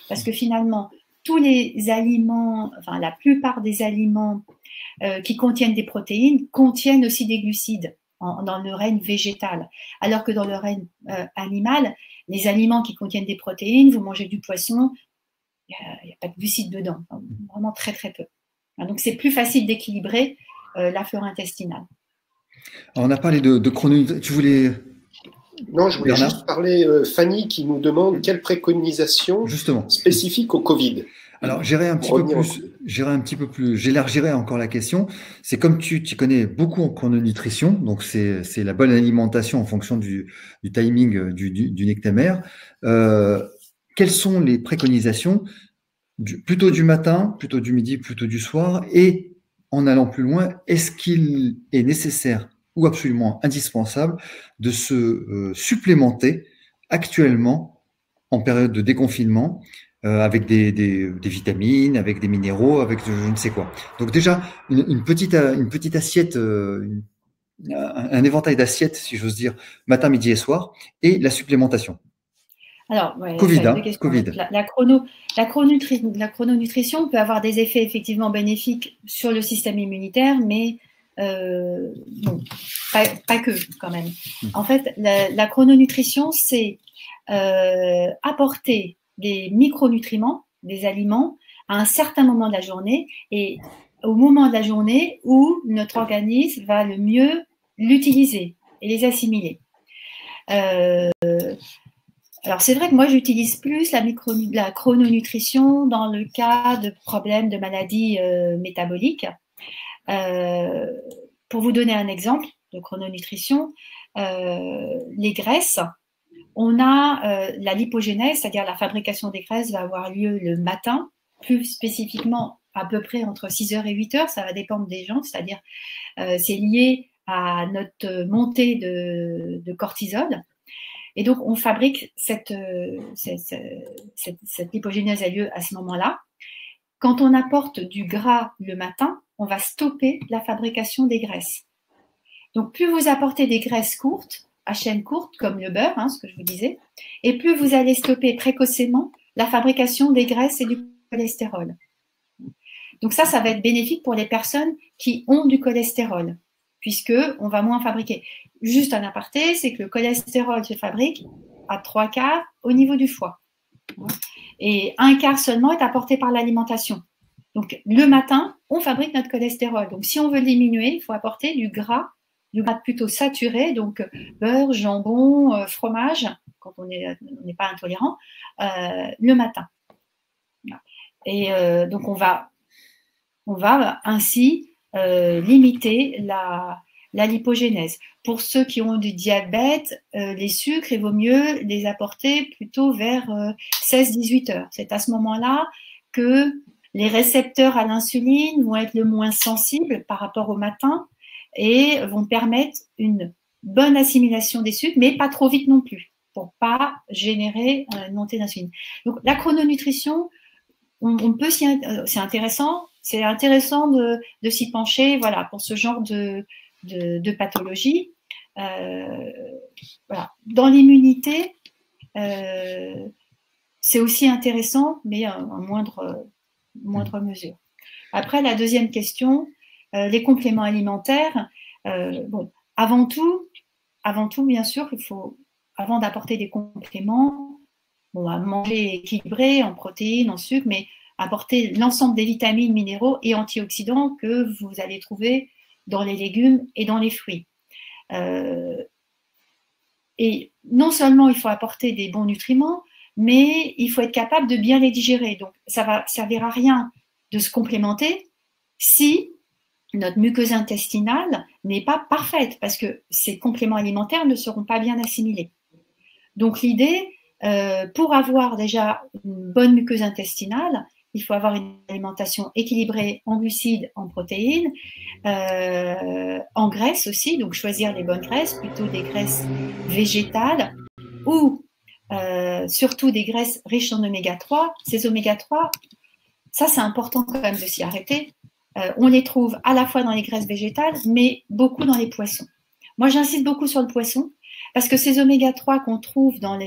Parce que finalement, tous les aliments, enfin la plupart des aliments qui contiennent des protéines contiennent aussi des glucides dans le règne végétal. Alors que dans le règne animal, les aliments qui contiennent des protéines, vous mangez du poisson, il n'y a pas de glucides dedans, vraiment très très peu. Donc c'est plus facile d'équilibrer la flore intestinale. Alors, on a parlé de chrononutrition. Tu voulais… Non, je voulais Bernard juste parler, Fanny qui nous demande quelles préconisations spécifiques au Covid. Alors, j'élargirai encore la question. C'est comme tu connais beaucoup en chrononutrition, donc c'est la bonne alimentation en fonction du timing du nectamère. Quelles sont les préconisations plutôt du matin, plutôt du midi, plutôt du soir? Et en allant plus loin, est-ce qu'il est nécessaire ou absolument indispensable de se supplémenter actuellement en période de déconfinement avec des vitamines, avec des minéraux, avec je ne sais quoi. Donc déjà, une petite assiette, un éventail d'assiettes, si j'ose dire, matin, midi et soir, et la supplémentation. Alors, ouais, Covid, Covid. La chrononutrition peut avoir des effets effectivement bénéfiques sur le système immunitaire, mais bon, pas que quand même. En fait, la chrononutrition, c'est apporter des micronutriments, des aliments, à un certain moment de la journée, et au moment de la journée où notre organisme va le mieux l'utiliser et les assimiler. Alors c'est vrai que moi j'utilise plus la chrononutrition dans le cas de problèmes de maladies métaboliques. Pour vous donner un exemple de chrononutrition, les graisses, on a la lipogénèse, c'est-à-dire la fabrication des graisses va avoir lieu le matin, plus spécifiquement à peu près entre 6h et 8h, ça va dépendre des gens, c'est-à-dire c'est lié à notre montée de cortisol. Et donc, on fabrique cette lipogénèse a lieu à ce moment-là. Quand on apporte du gras le matin, on va stopper la fabrication des graisses. Donc, plus vous apportez des graisses courtes, à chaîne courte, comme le beurre, ce que je vous disais, et plus vous allez stopper précocement la fabrication des graisses et du cholestérol. Donc ça va être bénéfique pour les personnes qui ont du cholestérol, puisqu'on va moins fabriquer. Juste un aparté, c'est que le cholestérol se fabrique à 3/4 au niveau du foie. Et 1/4 seulement est apporté par l'alimentation. Donc, le matin, on fabrique notre cholestérol. Donc, si on veut le diminuer, il faut apporter du gras plutôt saturé, donc beurre, jambon, fromage, quand on n'est pas intolérant, le matin. Et donc, on va ainsi limiter la lipogénèse. Pour ceux qui ont du diabète, les sucres, il vaut mieux les apporter plutôt vers 16-18 heures. C'est à ce moment-là que les récepteurs à l'insuline vont être le moins sensibles par rapport au matin et vont permettre une bonne assimilation des sucres, mais pas trop vite non plus, pour pas générer une montée d'insuline. Donc la chrononutrition, on peut c'est intéressant de s'y pencher, voilà, pour ce genre de pathologie. Voilà. Dans l'immunité, c'est aussi intéressant, mais en moindre mesure. Après, la deuxième question, les compléments alimentaires. Bon, avant tout, bien sûr, il faut, avant d'apporter des compléments, à manger équilibré en protéines, en sucre, mais apporter l'ensemble des vitamines, minéraux et antioxydants que vous allez trouver dans les légumes et dans les fruits. Et non seulement il faut apporter des bons nutriments, mais il faut être capable de bien les digérer. Donc, ça va servir à rien de se complémenter si notre muqueuse intestinale n'est pas parfaite, parce que ces compléments alimentaires ne seront pas bien assimilés. Donc, l'idée, pour avoir déjà une bonne muqueuse intestinale, il faut avoir une alimentation équilibrée en glucides, en protéines, en graisses aussi, donc choisir les bonnes graisses, plutôt des graisses végétales ou surtout des graisses riches en oméga 3. Ces oméga 3, ça c'est important quand même de s'y arrêter. On les trouve à la fois dans les graisses végétales, mais beaucoup dans les poissons. Moi j'insiste beaucoup sur le poisson Parce que ces oméga-3 qu'on trouve dans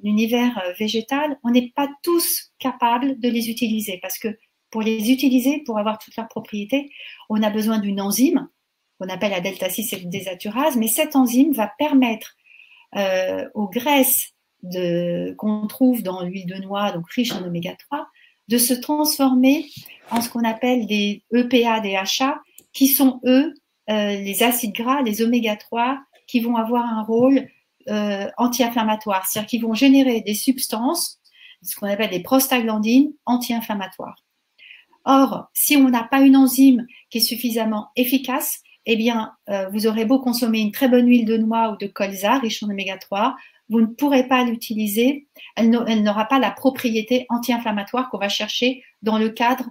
l'univers végétal, on n'est pas tous capables de les utiliser. Parce que pour les utiliser, pour avoir toutes leurs propriétés, on a besoin d'une enzyme qu'on appelle la delta-6 désaturase, mais cette enzyme va permettre aux graisses qu'on trouve dans l'huile de noix, donc riche en oméga-3, de se transformer en ce qu'on appelle des EPA, DHA, qui sont eux les acides gras, les oméga-3, qui vont avoir un rôle anti-inflammatoire, c'est-à-dire qu'ils vont générer des substances, ce qu'on appelle des prostaglandines anti-inflammatoires. Or, si on n'a pas une enzyme qui est suffisamment efficace, eh bien, vous aurez beau consommer une très bonne huile de noix ou de colza riche en oméga-3, vous ne pourrez pas l'utiliser, elle n'aura pas la propriété anti-inflammatoire qu'on va chercher dans le cadre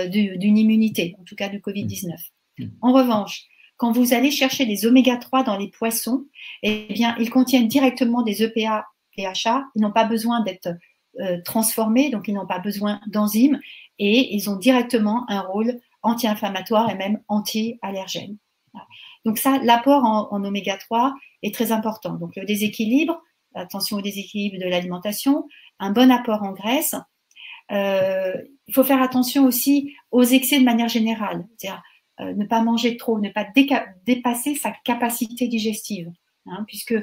d'une immunité, en tout cas du Covid-19. En revanche, quand vous allez chercher les oméga-3 dans les poissons, eh bien, ils contiennent directement des EPA, DHA, ils n'ont pas besoin d'être transformés, donc ils n'ont pas besoin d'enzymes, et ils ont directement un rôle anti-inflammatoire et même anti-allergène. Donc ça, l'apport en oméga-3 est très important. Donc le déséquilibre, attention au déséquilibre de l'alimentation, un bon apport en graisse. Il faut faire attention aussi aux excès de manière générale, c'est-à-dire ne pas manger trop, ne pas dépasser sa capacité digestive, hein, puisque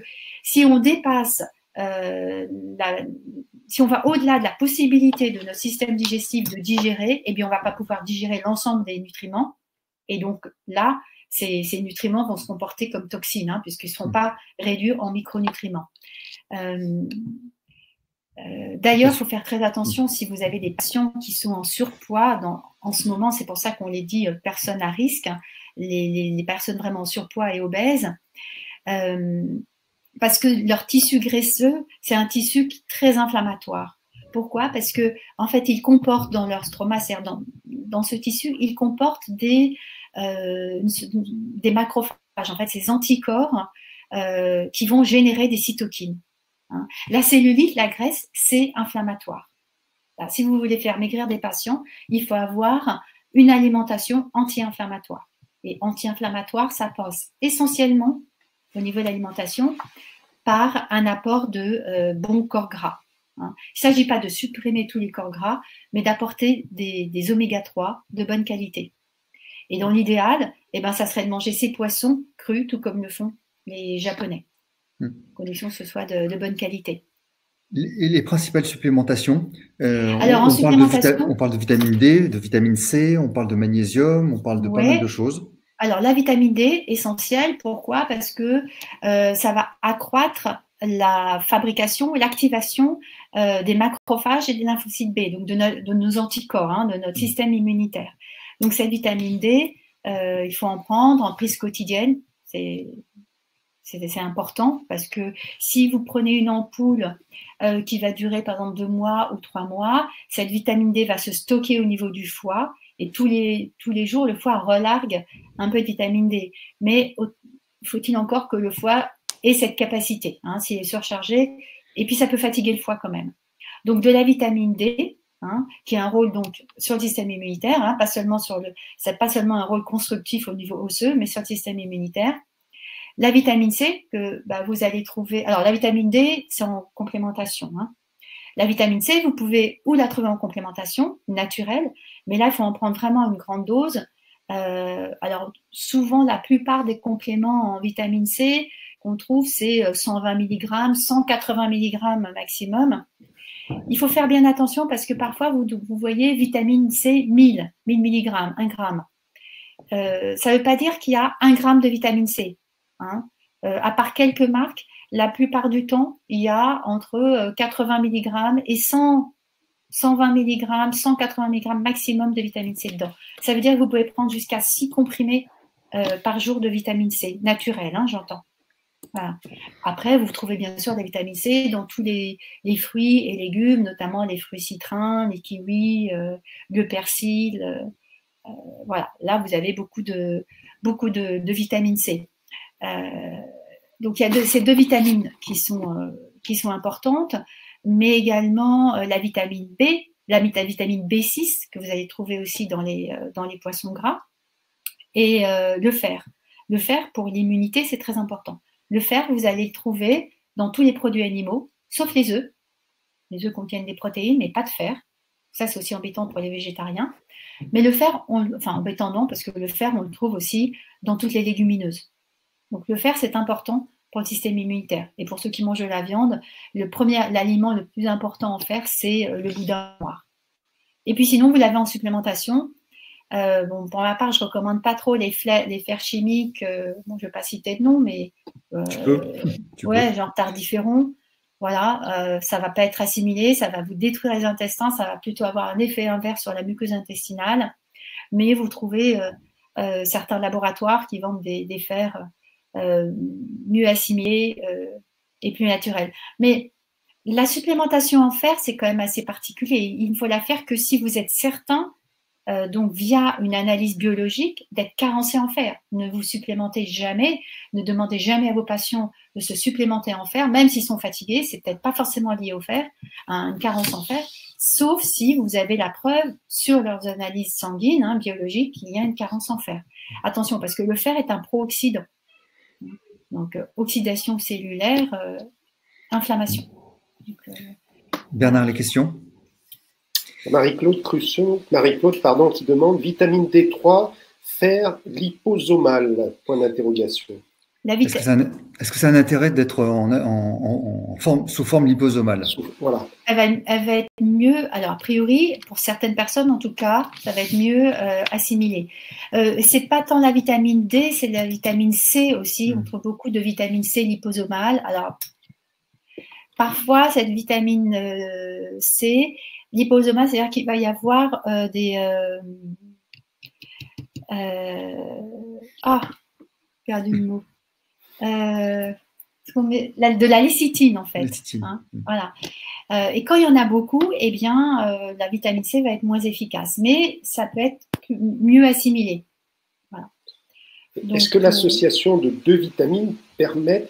si on dépasse, si on va au-delà de la possibilité de notre système digestif de digérer, eh bien on ne va pas pouvoir digérer l'ensemble des nutriments, et donc là, ces nutriments vont se comporter comme toxines, hein, puisqu'ils ne seront pas réduits en micronutriments. D'ailleurs, il faut faire très attention si vous avez des patients qui sont en surpoids. En ce moment, c'est pour ça qu'on les dit personnes à risque, hein, les personnes vraiment en surpoids et obèses, parce que leur tissu graisseux, c'est un tissu très inflammatoire. Pourquoi? Parce que en fait, ils comportent dans leur stroma, c'est-à-dire dans ce tissu, ils comportent des macrophages, en fait, ces anticorps qui vont générer des cytokines. Hein. La cellulite, la graisse, c'est inflammatoire. Alors, si vous voulez faire maigrir des patients, il faut avoir une alimentation anti-inflammatoire. Et anti-inflammatoire, ça passe essentiellement au niveau de l'alimentation par un apport de bons corps gras. Hein. Il ne s'agit pas de supprimer tous les corps gras, mais d'apporter des oméga-3 de bonne qualité. Et dans l'idéal, eh ben, ça serait de manger ces poissons crus, tout comme le font les Japonais, à condition que ce soit de bonne qualité. Et les principales supplémentations, Alors, on parle de vitamine D, de vitamine C, on parle de magnésium, on parle de pas mal de choses. Alors, la vitamine D, essentielle. Pourquoi? Parce que ça va accroître la fabrication et l'activation des macrophages et des lymphocytes B, donc de nos anticorps, hein, de notre système immunitaire. Donc, cette vitamine D, il faut en prendre en prise quotidienne. C'est important parce que si vous prenez une ampoule qui va durer par exemple 2 mois ou 3 mois, cette vitamine D va se stocker au niveau du foie et tous les jours, le foie relargue un peu de vitamine D. Mais faut-il encore que le foie ait cette capacité, hein, s'il est surchargé, et puis ça peut fatiguer le foie quand même. Donc de la vitamine D, hein, qui a un rôle donc sur le système immunitaire, hein, c'est pas seulement un rôle constructif au niveau osseux, mais sur le système immunitaire. La vitamine C, que vous allez trouver. Alors, la vitamine D, c'est en complémentation. Hein. La vitamine C, vous pouvez ou la trouver en complémentation naturelle, mais là, il faut en prendre vraiment une grande dose. Alors, souvent, la plupart des compléments en vitamine C qu'on trouve, c'est 120 mg, 180 mg maximum. Il faut faire bien attention parce que parfois, vous voyez vitamine C 1000 mg, 1 gramme. Ça ne veut pas dire qu'il y a 1 gramme de vitamine C. Hein. À part quelques marques, la plupart du temps, il y a entre 80 mg et 120 mg, 180 mg maximum de vitamine C dedans. Ça veut dire que vous pouvez prendre jusqu'à 6 comprimés par jour de vitamine C, naturelle, hein, j'entends. Voilà. Après, vous trouvez bien sûr des vitamines C dans tous les fruits et légumes, notamment les fruits citrins, les kiwis, le persil. Voilà, là, vous avez beaucoup de vitamine C. Donc il y a ces 2 vitamines qui sont importantes, mais également la vitamine B, la vitamine B6 que vous allez trouver aussi dans les poissons gras, et le fer. Le fer pour l'immunité, c'est très important. Le fer, vous allez le trouver dans tous les produits animaux, sauf les œufs. Les œufs contiennent des protéines, mais pas de fer. Ça, c'est aussi embêtant pour les végétariens. Mais le fer, enfin embêtant non, parce que le fer, on le trouve aussi dans toutes les légumineuses. Donc le fer, c'est important pour le système immunitaire. Et pour ceux qui mangent de la viande, l'aliment le plus important en fer, c'est le boudin noir. Et puis sinon, vous l'avez en supplémentation. Bon, pour ma part, je ne recommande pas trop les fers chimiques. Bon, je ne vais pas citer de nom, mais tu peux. genre tardiféron. Voilà, ça ne va pas être assimilé, ça va vous détruire les intestins, ça va plutôt avoir un effet inverse sur la muqueuse intestinale. Mais vous trouvez certains laboratoires qui vendent des fers mieux assimilés et plus naturels. Mais la supplémentation en fer, c'est quand même assez particulier. Il ne faut la faire que si vous êtes certain, donc via une analyse biologique, d'être carencé en fer. Ne vous supplémentez jamais, ne demandez jamais à vos patients de se supplémenter en fer, même s'ils sont fatigués, c'est peut-être pas forcément lié au fer, à une carence en fer, sauf si vous avez la preuve sur leurs analyses sanguines, biologiques, qu'il y a une carence en fer. Attention, parce que le fer est un pro-oxydant. Donc, oxydation cellulaire, inflammation. Donc, Bernard, les questions? Marie-Claude Crusson, qui demande vitamine D3, fer liposomal, point d'interrogation. Est-ce que ça a un intérêt d'être sous forme liposomale? Voilà. Elle va être mieux, alors a priori, pour certaines personnes en tout cas, ça va être mieux assimilé. C'est pas tant la vitamine D, c'est la vitamine C aussi. On trouve beaucoup de vitamine C liposomale. Alors, parfois, cette vitamine C liposomale, c'est-à-dire qu'il va y avoir perdu le mot. De la lécithine en fait. Voilà. Et quand il y en a beaucoup, eh bien, la vitamine C va être moins efficace, mais ça peut être mieux assimilé. Voilà. Est-ce que l'association de deux vitamines permet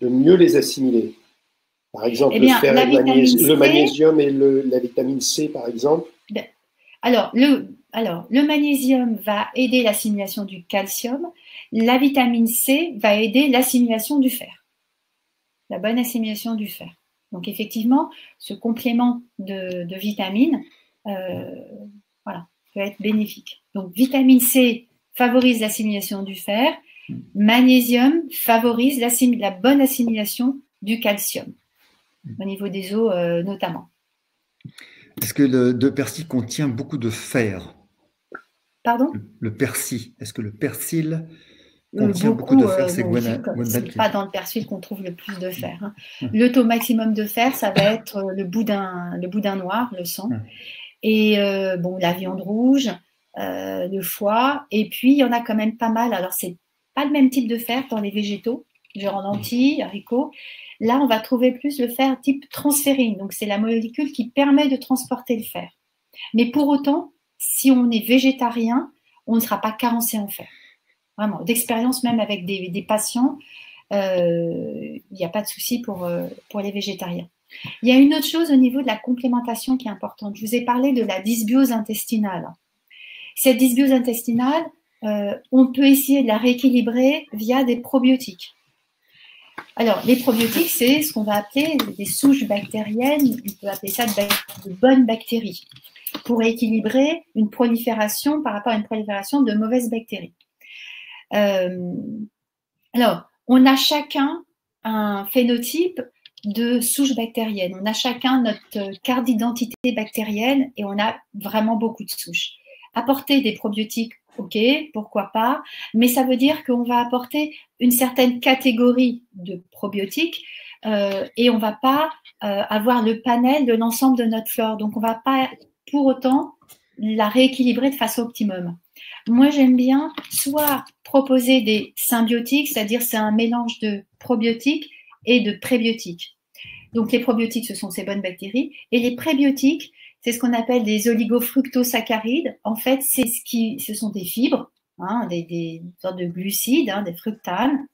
de mieux les assimiler? Par exemple, le magnésium et la vitamine C, par exemple. Alors, le magnésium va aider l'assimilation du calcium. La vitamine C va aider l'assimilation du fer. La bonne assimilation du fer. Donc, effectivement, ce complément de vitamines peut être bénéfique. Donc, vitamine C favorise l'assimilation du fer. Magnésium favorise la bonne assimilation du calcium, au niveau des os notamment. Est-ce que le persil contient beaucoup de fer? Pardon? Le persil. Est-ce que le persil contient beaucoup de fer? C'est pas dans le persil qu'on trouve le plus de fer. Le taux maximum de fer, ça va être le boudin noir, le sang, et la viande rouge, le foie, et puis il y en a quand même pas mal. Alors c'est pas le même type de fer dans les végétaux, genre en lentilles, haricots. Là, on va trouver plus le fer type transférine. Donc, c'est la molécule qui permet de transporter le fer. Mais pour autant, si on est végétarien, on ne sera pas carencé en fer. Vraiment, d'expérience même avec des patients, il n'y a pas de souci pour les végétariens. Il y a une autre chose au niveau de la complémentation qui est importante. Je vous ai parlé de la dysbiose intestinale. Cette dysbiose intestinale, on peut essayer de la rééquilibrer via des probiotiques. Alors, les probiotiques, c'est ce qu'on va appeler des souches bactériennes, on peut appeler ça de bonnes bactéries, pour équilibrer une prolifération par rapport à une prolifération de mauvaises bactéries. Alors, on a chacun un phénotype de souches bactériennes. On a chacun notre carte d'identité bactérienne et on a vraiment beaucoup de souches. Apporter des probiotiques, ok, pourquoi pas, mais ça veut dire qu'on va apporter une certaine catégorie de probiotiques et on ne va pas avoir le panel de l'ensemble de notre flore. Donc, on ne va pas pour autant la rééquilibrer de façon optimum. Moi, j'aime bien soit proposer des symbiotiques, c'est-à-dire c'est un mélange de probiotiques et de prébiotiques. Donc, les probiotiques, ce sont ces bonnes bactéries et les prébiotiques, c'est ce qu'on appelle des oligofructosaccharides. En fait, ce sont des fibres, des sortes de glucides, des fructanes,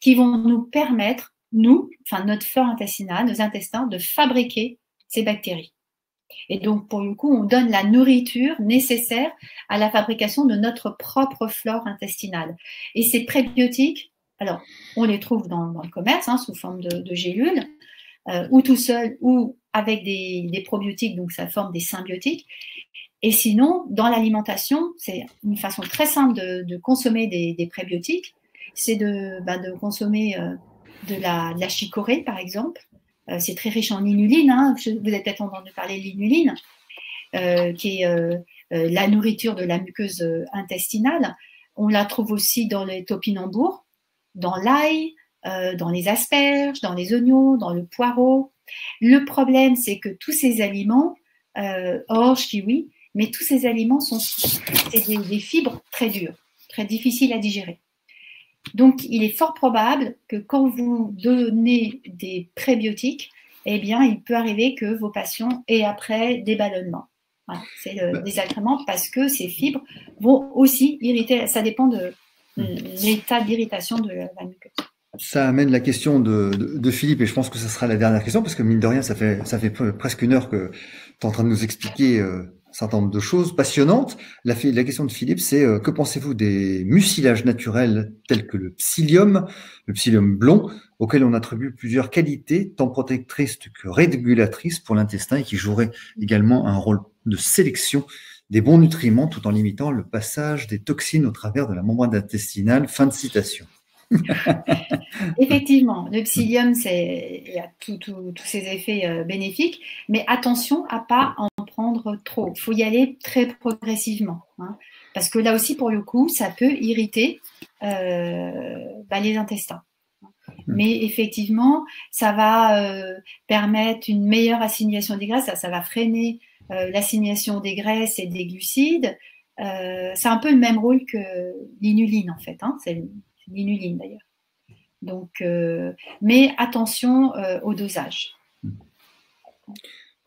qui vont nous permettre, notre flore intestinale, nos intestins, de fabriquer ces bactéries. Et donc, pour le coup, on donne la nourriture nécessaire à la fabrication de notre propre flore intestinale. Et ces prébiotiques, Alors, on les trouve dans le commerce, hein, sous forme de gélules, ou tout seul, ou avec des probiotiques, donc ça forme des symbiotiques. Et sinon, dans l'alimentation, c'est une façon très simple de consommer des prébiotiques, c'est de consommer de la chicorée, par exemple. C'est très riche en inuline, hein. Vous avez peut-être entendu parler de l'inuline, qui est la nourriture de la muqueuse intestinale. On la trouve aussi dans les topinambours, dans l'ail, dans les asperges, dans les oignons, dans le poireau. Le problème, c'est que tous ces aliments, orge, kiwi, mais tous ces aliments c'est des fibres très dures, très difficiles à digérer. Donc, il est fort probable que quand vous donnez des prébiotiques, eh bien, il peut arriver que vos patients aient après des ballonnements. Voilà, c'est le désagrément parce que ces fibres vont aussi irriter. Ça dépend de l'état d'irritation de la muqueuse. Ça amène la question de Philippe, et je pense que ce sera la dernière question, parce que mine de rien, ça fait presque une heure que tu es en train de nous expliquer un certain nombre de choses passionnantes. La question de Philippe, c'est que pensez-vous des mucilages naturels tels que le psyllium blond, auquel on attribue plusieurs qualités, tant protectrices que régulatrices pour l'intestin, et qui joueraient également un rôle de sélection des bons nutriments, tout en limitant le passage des toxines au travers de la membrane intestinale. Fin de citation. Effectivement, le psyllium, il y a tous ces effets bénéfiques, mais attention à ne pas en prendre trop. Il faut y aller très progressivement, hein, parce que là aussi, pour le coup, ça peut irriter les intestins. Mais effectivement, ça va permettre une meilleure assimilation des graisses, ça va freiner l'assimilation des graisses et des glucides. C'est un peu le même rôle que l'inuline, en fait, hein, c'est l'inuline d'ailleurs. Donc, mais attention au dosage.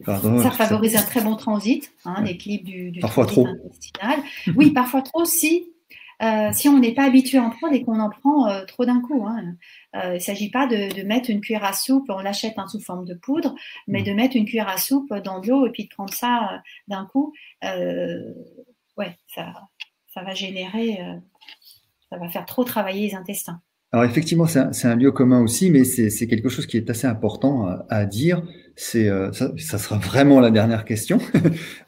Pardon, ça favorise un très bon transit, hein, l'équilibre du parfois transit intestinal. Oui, parfois trop si on n'est pas habitué à en prendre et qu'on en prend trop d'un coup. Hein. Il ne s'agit pas de mettre une cuillère à soupe, on l'achète sous forme de poudre, mais de mettre une cuillère à soupe dans de l'eau et puis de prendre ça d'un coup. Ouais, ça va générer, ça va faire trop travailler les intestins. Alors effectivement, c'est un lieu commun aussi, mais c'est quelque chose qui est assez important à dire. Ça sera vraiment la dernière question.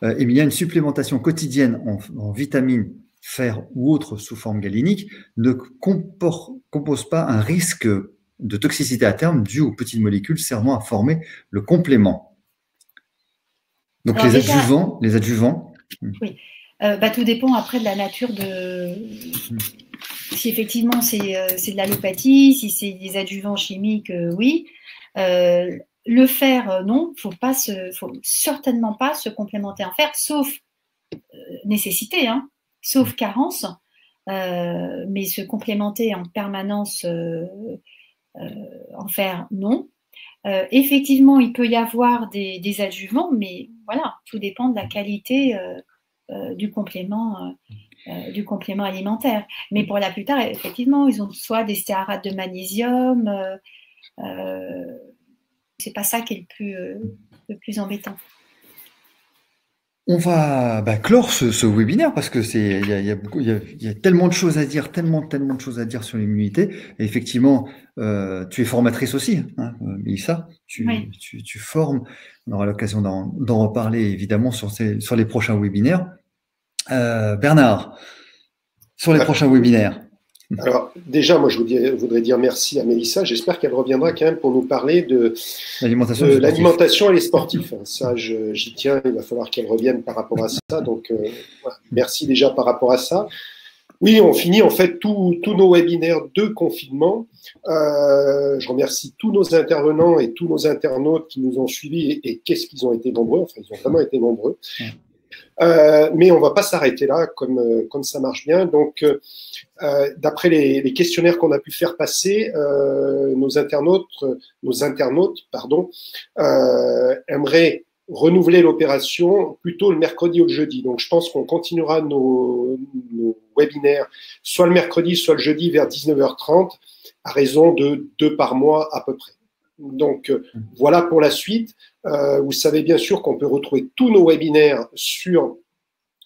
Il y a une supplémentation quotidienne en vitamines, fer ou autres sous forme galinique ne compose pas un risque de toxicité à terme dû aux petites molécules servant à former le complément. Donc alors les adjuvants. Oui, tout dépend après de la nature de. Si effectivement c'est de l'allopathie, si c'est des adjuvants chimiques, oui. Le fer, non, faut certainement pas se complémenter en fer, sauf nécessité, hein, sauf carence, mais se complémenter en permanence en fer, non. Effectivement, il peut y avoir des adjuvants, mais voilà, tout dépend de la qualité du complément alimentaire. Mais pour la plupart, effectivement, ils ont soit des stéarates de magnésium. C'est pas ça qui est le plus embêtant. On va clore ce webinaire parce que il y a tellement de choses à dire, tellement de choses à dire sur l'immunité. Et effectivement, tu es formatrice aussi, hein, Mélissa. Oui. Tu formes. On aura l'occasion d'en reparler évidemment sur les prochains webinaires. Bernard, sur les prochains webinaires. Alors, déjà, moi, je voudrais dire merci à Mélissa. J'espère qu'elle reviendra quand même pour nous parler de l'alimentation et les sportifs. Ça, j'y tiens. Il va falloir qu'elle revienne par rapport à ça. Donc, voilà. Merci déjà par rapport à ça. Oui, on finit en fait tous nos webinaires de confinement. Je remercie tous nos intervenants et tous nos internautes qui nous ont suivis et qu'est-ce qu'ils ont été nombreux. Enfin, ils ont vraiment été nombreux. Mais on ne va pas s'arrêter là, comme ça marche bien. Donc, d'après les questionnaires qu'on a pu faire passer, nos internautes, aimeraient renouveler l'opération plutôt le mercredi ou le jeudi. Donc, je pense qu'on continuera nos webinaires soit le mercredi, soit le jeudi vers 19h30, à raison de 2 par mois à peu près. Donc, voilà pour la suite. Vous savez bien sûr qu'on peut retrouver tous nos webinaires sur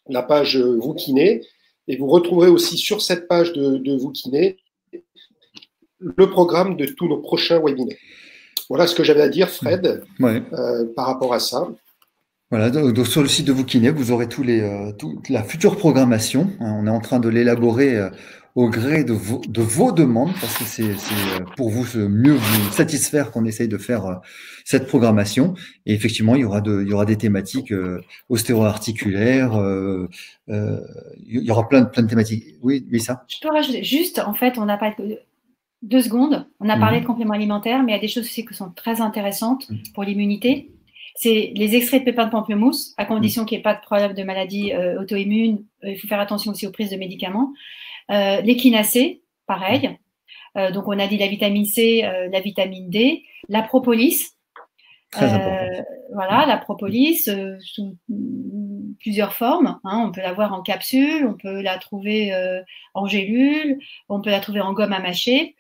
la page Vous Kiné et vous retrouverez aussi sur cette page de Vous Kiné le programme de tous nos prochains webinaires. Voilà ce que j'avais à dire, Fred, par rapport à ça. Voilà, donc sur le site de Bookinet, vous aurez toute la future programmation. On est en train de l'élaborer au gré de vos demandes, parce que c'est pour vous mieux vous satisfaire qu'on essaye de faire cette programmation. Et effectivement, il y aura des thématiques ostéo-articulaires, il y aura plein de thématiques. Oui, Lisa? Je peux rajouter, juste, en fait, on n'a pas 2 secondes, on a parlé de compléments alimentaires, mais il y a des choses aussi qui sont très intéressantes pour l'immunité. C'est les extraits de pépins de pamplemousse, à condition qu'il n'y ait pas de problème de maladie auto-immune. Il faut faire attention aussi aux prises de médicaments. L'échinacée, pareil. Donc, on a dit la vitamine C, la vitamine D, la propolis. Voilà, la propolis sous plusieurs formes. On peut l'avoir en capsule, on peut la trouver en gélule, on peut la trouver en gomme à mâcher.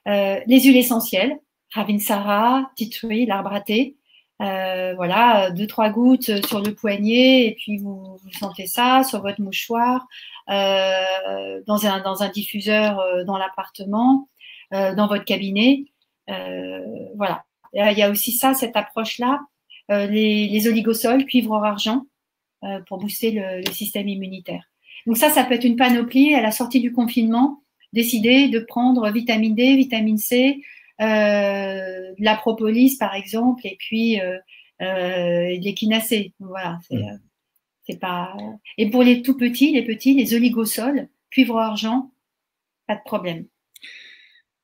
Les huiles essentielles, Ravinsara, tea tree, l'arbre à thé. Voilà, 2-3 gouttes sur le poignet et puis vous sentez ça sur votre mouchoir, dans un diffuseur dans l'appartement, dans votre cabinet. Voilà. Il y a aussi ça, cette approche-là, les oligosols, cuivre, or, argent, pour booster le système immunitaire. Donc ça peut être une panoplie à la sortie du confinement, décider de prendre vitamine D, vitamine C, de la propolis par exemple, et puis de l'échinacée. Voilà, c'est pas. Et pour les tout petits, les oligosols, cuivre, argent, pas de problème.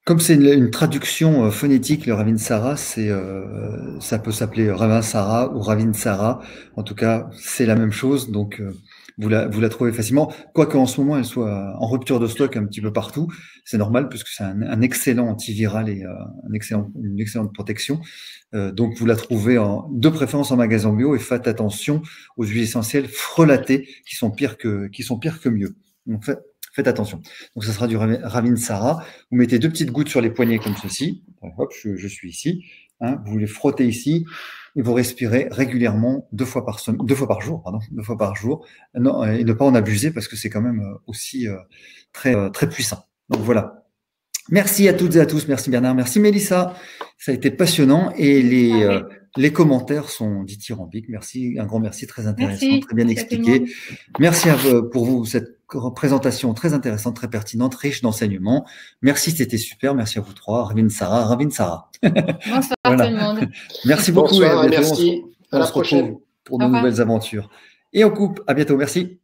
Comme c'est une traduction phonétique, le Ravinsara, ça peut s'appeler Ravinsara ou Ravinsara. En tout cas, c'est la même chose, donc vous la trouvez facilement. Quoique en ce moment, elle soit en rupture de stock un petit peu partout, c'est normal puisque c'est un excellent antiviral et une excellente protection. Donc vous la trouvez de préférence en magasin bio, et faites attention aux huiles essentielles frelatées qui sont pires que mieux. Donc faites attention. Donc, ça sera du Ravinsara. Vous mettez 2 petites gouttes sur les poignets comme ceci. Hop, je suis ici. Vous les frottez ici et vous respirez régulièrement 2 fois par jour. Non, et ne pas en abuser parce que c'est quand même aussi très, très puissant. Donc, voilà. Merci à toutes et à tous. Merci Bernard. Merci Mélissa. Ça a été passionnant et les commentaires sont dithyrambiques. Merci, un grand merci, très intéressant, très bien expliqué. Merci pour vous, cette présentation très intéressante, très pertinente, riche d'enseignements. Merci, c'était super. Merci à vous 3. Ravinsara. Bonsoir voilà. tout le monde. Merci beaucoup. Bonsoir, et merci. À la prochaine. Pour de nouvelles aventures. Et on coupe. À bientôt. Merci.